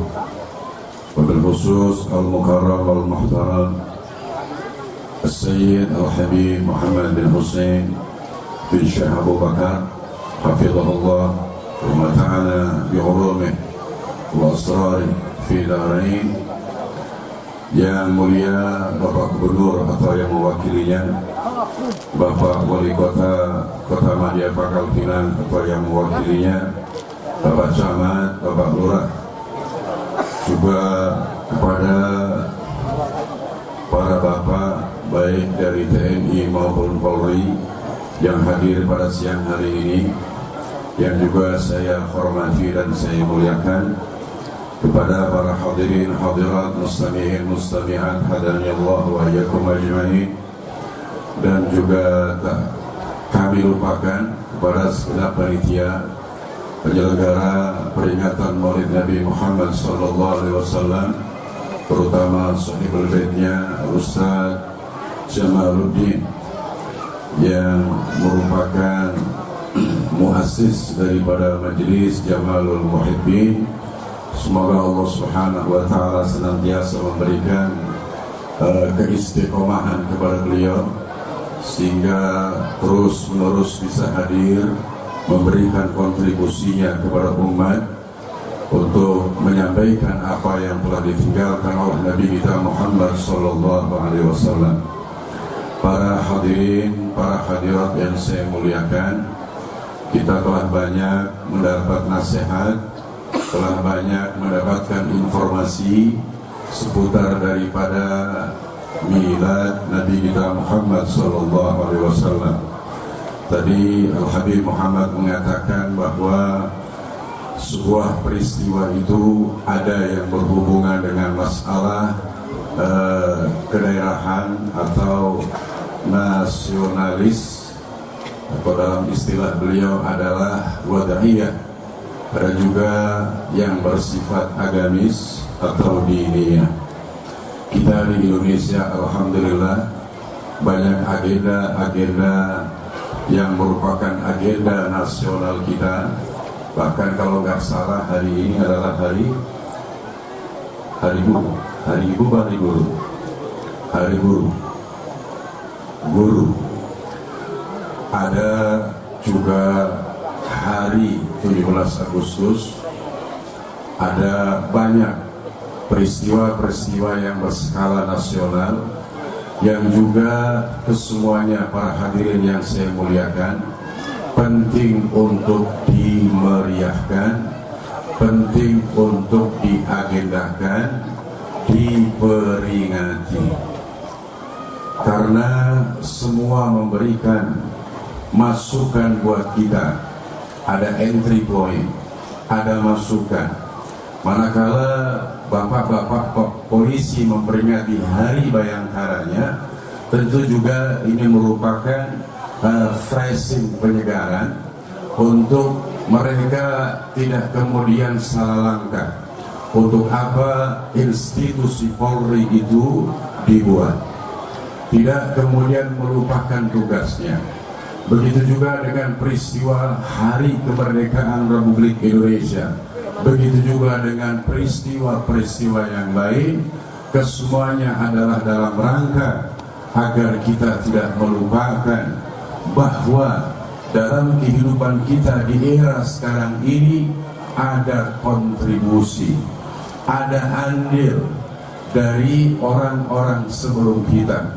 wabil khusus al-mukarram wal muhtaram As-Sayyid Al-Habib Muhammad bin Hussein bin Syekh Abu Bakar hafizahullah wa mata'ana bi'ulumih wa asrari fi darain. Yang mulia Bapak Gubernur atau yang mewakilinya, Bapak Wali Kota Kota Madya Pangkal Pinang atau yang mewakilinya, Bapak Camat, Bapak Lurah, juga kepada para bapak baik dari TNI maupun Polri yang hadir pada siang hari ini, yang juga saya hormati dan saya muliakan, kepada para hadirin hadirat, mustami'in mustami'at, hadani Allah wa iyyakum ajma'in, dan juga tak kami lupakan kepada segenap panitia penyelenggara peringatan Maulid Nabi Muhammad SAW, terutama sahibul baitnya Ustaz Jamaluddin yang merupakan muassis daripada Majelis Jamalul Muhibbin. Semoga Allah Subhanahu wa Ta'ala senantiasa memberikan keistiqomahan kepada beliau, sehingga terus menerus bisa hadir memberikan kontribusinya kepada umat untuk menyampaikan apa yang telah ditinggalkan oleh Nabi kita Muhammad SAW. Para hadirin, para hadirat yang saya muliakan, kita telah banyak mendapat nasihat, telah banyak mendapatkan informasi seputar daripada milad Nabi kita Muhammad SAW. Tadi Al-Habib Muhammad mengatakan bahwa sebuah peristiwa itu ada yang berhubungan dengan masalah kedaerahan atau nasionalis, atau dalam istilah beliau adalah wada'iyah. Ada juga yang bersifat agamis atau diniyah. Kita di Indonesia alhamdulillah banyak agenda-agenda yang merupakan agenda nasional kita. Bahkan kalau nggak salah hari ini adalah hari guru. Ada juga hari 17 Agustus. Ada banyak peristiwa-peristiwa yang berskala nasional yang juga kesemuanya para hadirin yang saya muliakan penting untuk dimeriahkan, penting untuk diagendakan, diperingati, karena semua memberikan masukan buat kita. Ada entry point, ada masukan. Manakala bapak-bapak polisi memperingati Hari Bayangkaranya, tentu juga ini merupakan flashing penyegaran untuk mereka tidak kemudian salah langkah. Untuk apa institusi Polri itu dibuat? Tidak kemudian melupakan tugasnya. Begitu juga dengan peristiwa Hari Kemerdekaan Republik Indonesia. Begitu juga dengan peristiwa-peristiwa yang lain. Kesemuanya adalah dalam rangka agar kita tidak melupakan bahwa dalam kehidupan kita di era sekarang ini ada kontribusi, ada andil dari orang-orang sebelum kita,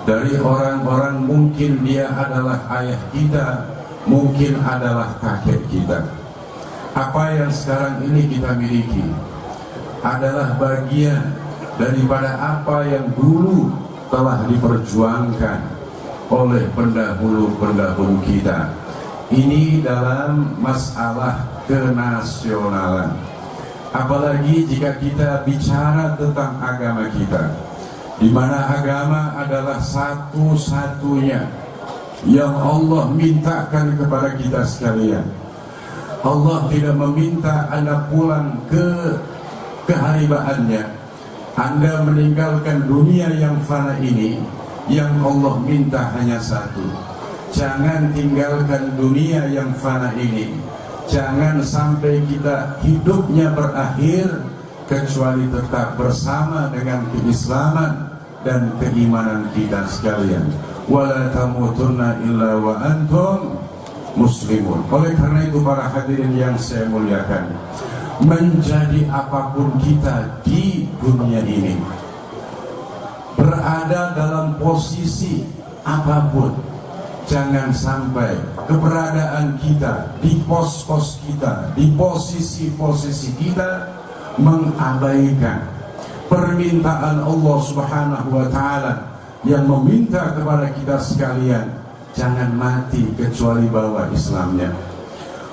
dari orang-orang mungkin dia adalah ayah kita, mungkin adalah kakek kita. Apa yang sekarang ini kita miliki adalah bagian daripada apa yang dulu telah diperjuangkan oleh pendahulu-pendahulu kita. Ini dalam masalah kenasionalan. Apalagi jika kita bicara tentang agama kita, di mana agama adalah satu-satunya yang Allah mintakan kepada kita sekalian. Allah tidak meminta Anda pulang ke keharibaannya, Anda meninggalkan dunia yang fana ini. Yang Allah minta hanya satu: jangan tinggalkan dunia yang fana ini. Jangan sampai kita hidupnya berakhir kecuali tetap bersama dengan keislaman dan keimanan kita sekalian. Wala tamutunna illa wa antum muslimun. Oleh karena itu para hadirin yang saya muliakan, menjadi apapun kita di dunia ini, berada dalam posisi apapun, jangan sampai keberadaan kita di pos-pos kita, di posisi-posisi kita mengabaikan permintaan Allah Subhanahu wa Ta'ala yang meminta kepada kita sekalian, jangan mati kecuali bawa Islamnya.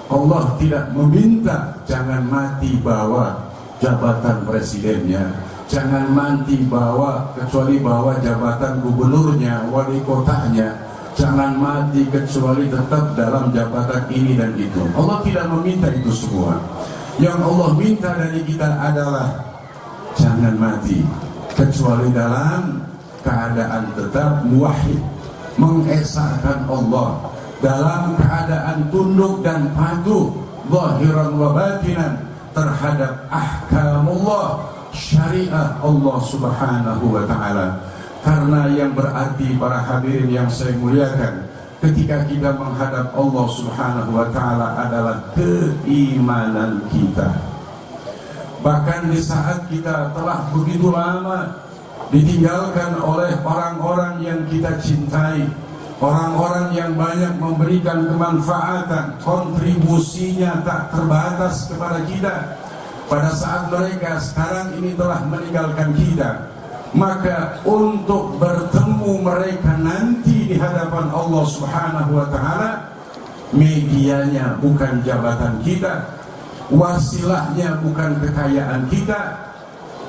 Allah tidak meminta jangan mati bawa jabatan presidennya, jangan mati bawa kecuali bawa jabatan gubernurnya, wali kotanya, jangan mati kecuali tetap dalam jabatan ini dan itu. Allah tidak meminta itu semua. Yang Allah minta dari kita adalah jangan mati kecuali dalam keadaan tetap muwahhid, mengesahkan Allah, dalam keadaan tunduk dan patuh zahiran wa batinan terhadap ahkamullah, syariat Allah Subhanahu wa Ta'ala. Karena yang berarti para hadirin yang saya muliakan, ketika kita menghadap Allah Subhanahu wa Ta'ala adalah keimanan kita. Bahkan di saat kita telah begitu lama ditinggalkan oleh orang-orang yang kita cintai, orang-orang yang banyak memberikan kemanfaatan, kontribusinya tak terbatas kepada kita, pada saat mereka sekarang ini telah meninggalkan kita, maka untuk bertemu mereka nanti di hadapan Allah Subhanahu wa Ta'ala, medianya bukan jabatan kita, wasilahnya bukan kekayaan kita,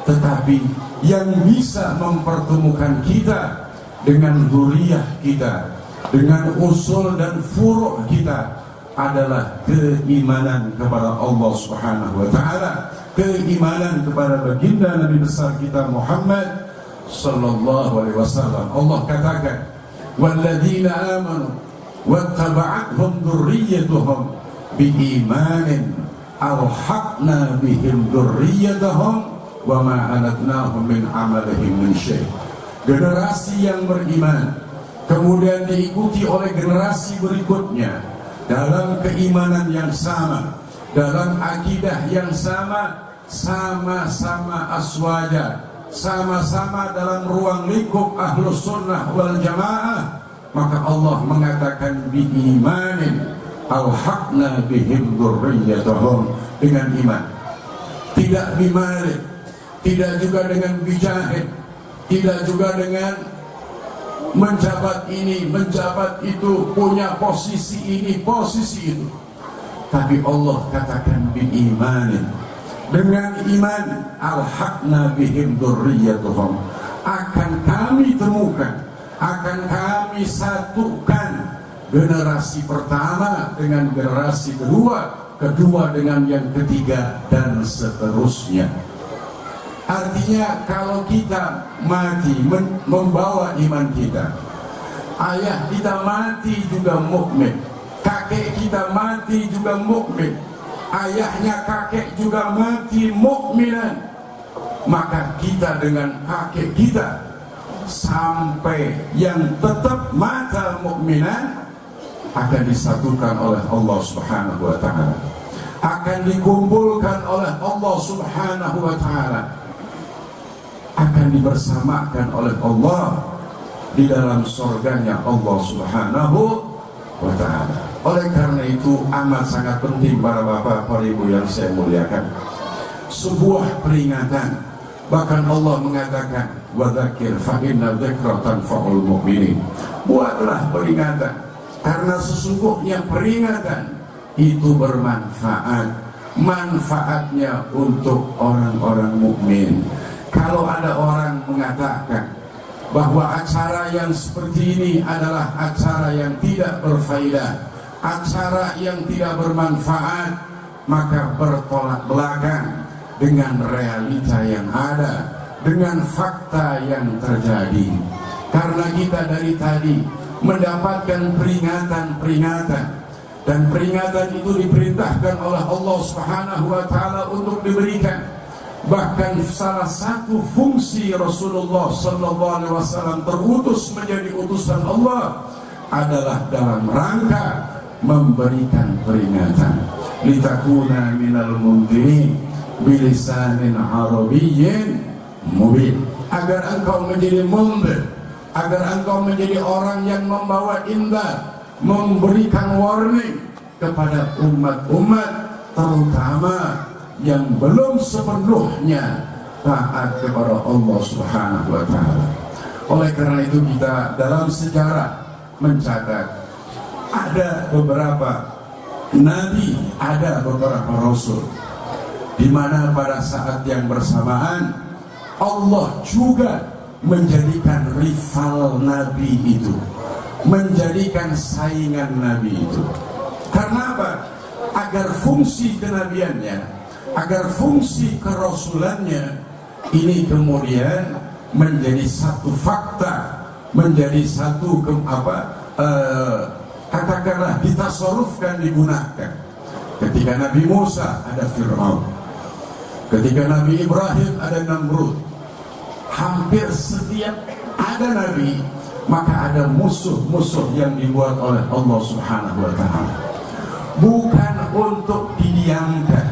tetapi yang bisa mempertemukan kita dengan zuriyah kita, dengan usul dan furu' kita adalah keimanan kepada Allah Subhanahu wa Ta'ala, keimanan kepada baginda Nabi besar kita Muhammad sallallahu alaihi wasallam. Allah katakan, walladzina amanu wattaba'athum dzurriyyatuhum biimanin alhaqna bihim dzurriyyatahum wa ma alatnahum min amalihim min syai'. Generasi yang beriman kemudian diikuti oleh generasi berikutnya dalam keimanan yang sama, dalam akidah yang sama, sama-sama aswaja, sama-sama dalam ruang lingkup ahlus sunnah wal jamaah, maka Allah mengatakan biimanin alhaqna bihim dzurriyyatahum, dengan iman, tidak bimalik, tidak juga dengan bijahid, tidak juga dengan menjabat ini, menjabat itu, punya posisi ini, posisi itu. Tapi Allah katakan biimanin, dengan iman, alhaqna bihim dzurriyyatuhum, akan kami temukan, akan kami satukan generasi pertama dengan generasi kedua, kedua dengan yang ketiga, dan seterusnya. Artinya kalau kita mati membawa iman kita, ayah kita mati juga mukmin, kakek kita mati juga mukmin, ayahnya kakek juga mati mukminan, maka kita dengan kakek kita sampai yang tetap mata mukminan akan disatukan oleh Allah Subhanahu wa taala, akan dikumpulkan oleh Allah Subhanahu wa taala, akan dibersamakan oleh Allah di dalam surganya Allah Subhanahu wa taala. Oleh karena itu amat sangat penting para bapak, para ibu yang saya muliakan, sebuah peringatan. Bahkan Allah mengatakan, wa dzakir fa inna dzikra tanfa'ul mu'minin. Buatlah peringatan, karena sesungguhnya peringatan itu bermanfaat. Manfaatnya untuk orang-orang mukmin. Kalau ada orang mengatakan bahwa acara yang seperti ini adalah acara yang tidak berfaedah, acara yang tidak bermanfaat, maka bertolak belakang dengan realita yang ada, dengan fakta yang terjadi. Karena kita dari tadi mendapatkan peringatan-peringatan, dan peringatan itu diperintahkan oleh Allah Subhanahu wa taala untuk diberikan. Bahkan salah satu fungsi Rasulullah sallallahu alaihi wasallam terutus menjadi utusan Allah adalah dalam rangka memberikan peringatan. Litakuna minal mundirin bilisanin arabiyyin mubin, agar engkau menjadi mundir, agar engkau menjadi orang yang membawa indah, memberikan warning kepada umat-umat terutama yang belum sepenuhnya taat kepada Allah Subhanahu wa taala. Oleh karena itu kita dalam sejarah mencatat ada beberapa nabi, ada beberapa rasul, di mana pada saat yang bersamaan Allah juga menjadikan rival nabi itu, menjadikan saingan nabi itu. Karena apa? Agar fungsi kenabiannya, agar fungsi kerasulannya ini kemudian menjadi satu fakta, menjadi satu katakanlah ditasarufkan, digunakan. Ketika Nabi Musa ada Fir'aun, ketika Nabi Ibrahim ada Namrud. Hampir setiap ada nabi, maka ada musuh-musuh yang dibuat oleh Allah Subhanahu wa taala. Bukan untuk didiamkan,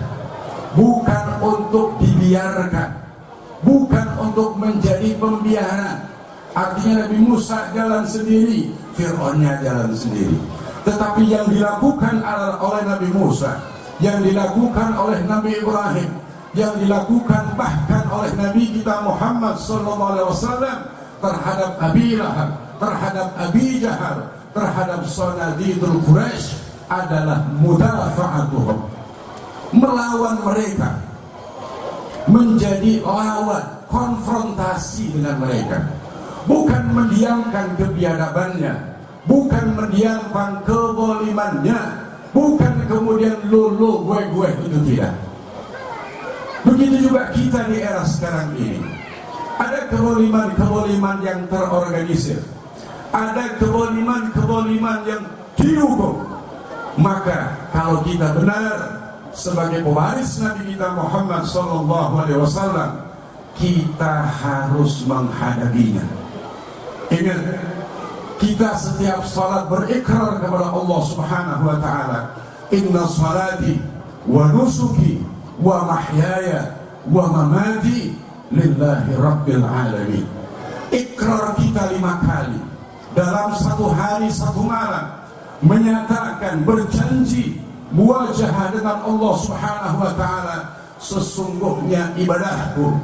bukan untuk dibiarkan, bukan untuk menjadi pembiaran. Artinya Nabi Musa jalan sendiri, Fir'aunnya jalan sendiri. Tetapi yang dilakukan oleh Nabi Musa, yang dilakukan oleh Nabi Ibrahim, yang dilakukan bahkan oleh Nabi kita Muhammad SAW terhadap Abi Lahab, terhadap Abi Jahal, terhadap Sanadidul Quraisy adalah mudafa'atuhum, melawan mereka, menjadi lawan, konfrontasi dengan mereka, bukan mendiamkan kebiadabannya, bukan mendiamkan kezalimannya, bukan kemudian lu gue itu tidak. Begitu juga kita di era sekarang ini. Ada kezaliman yang terorganisir, ada kezaliman yang dihukum. Maka kalau kita benar sebagai pewaris Nabi kita Muhammad SAW, kita harus menghadapinya. Ingat, kita setiap salat berikrar kepada Allah Subhanahu wa taala, inna salati wa nusuki wa mahyaya wa mamati lillahi rabbil alamin. Ikrar kita 5 kali dalam satu hari satu malam, menyatakan, berjanji muwajahah dengan Allah Subhanahu wa taala, sesungguhnya ibadahku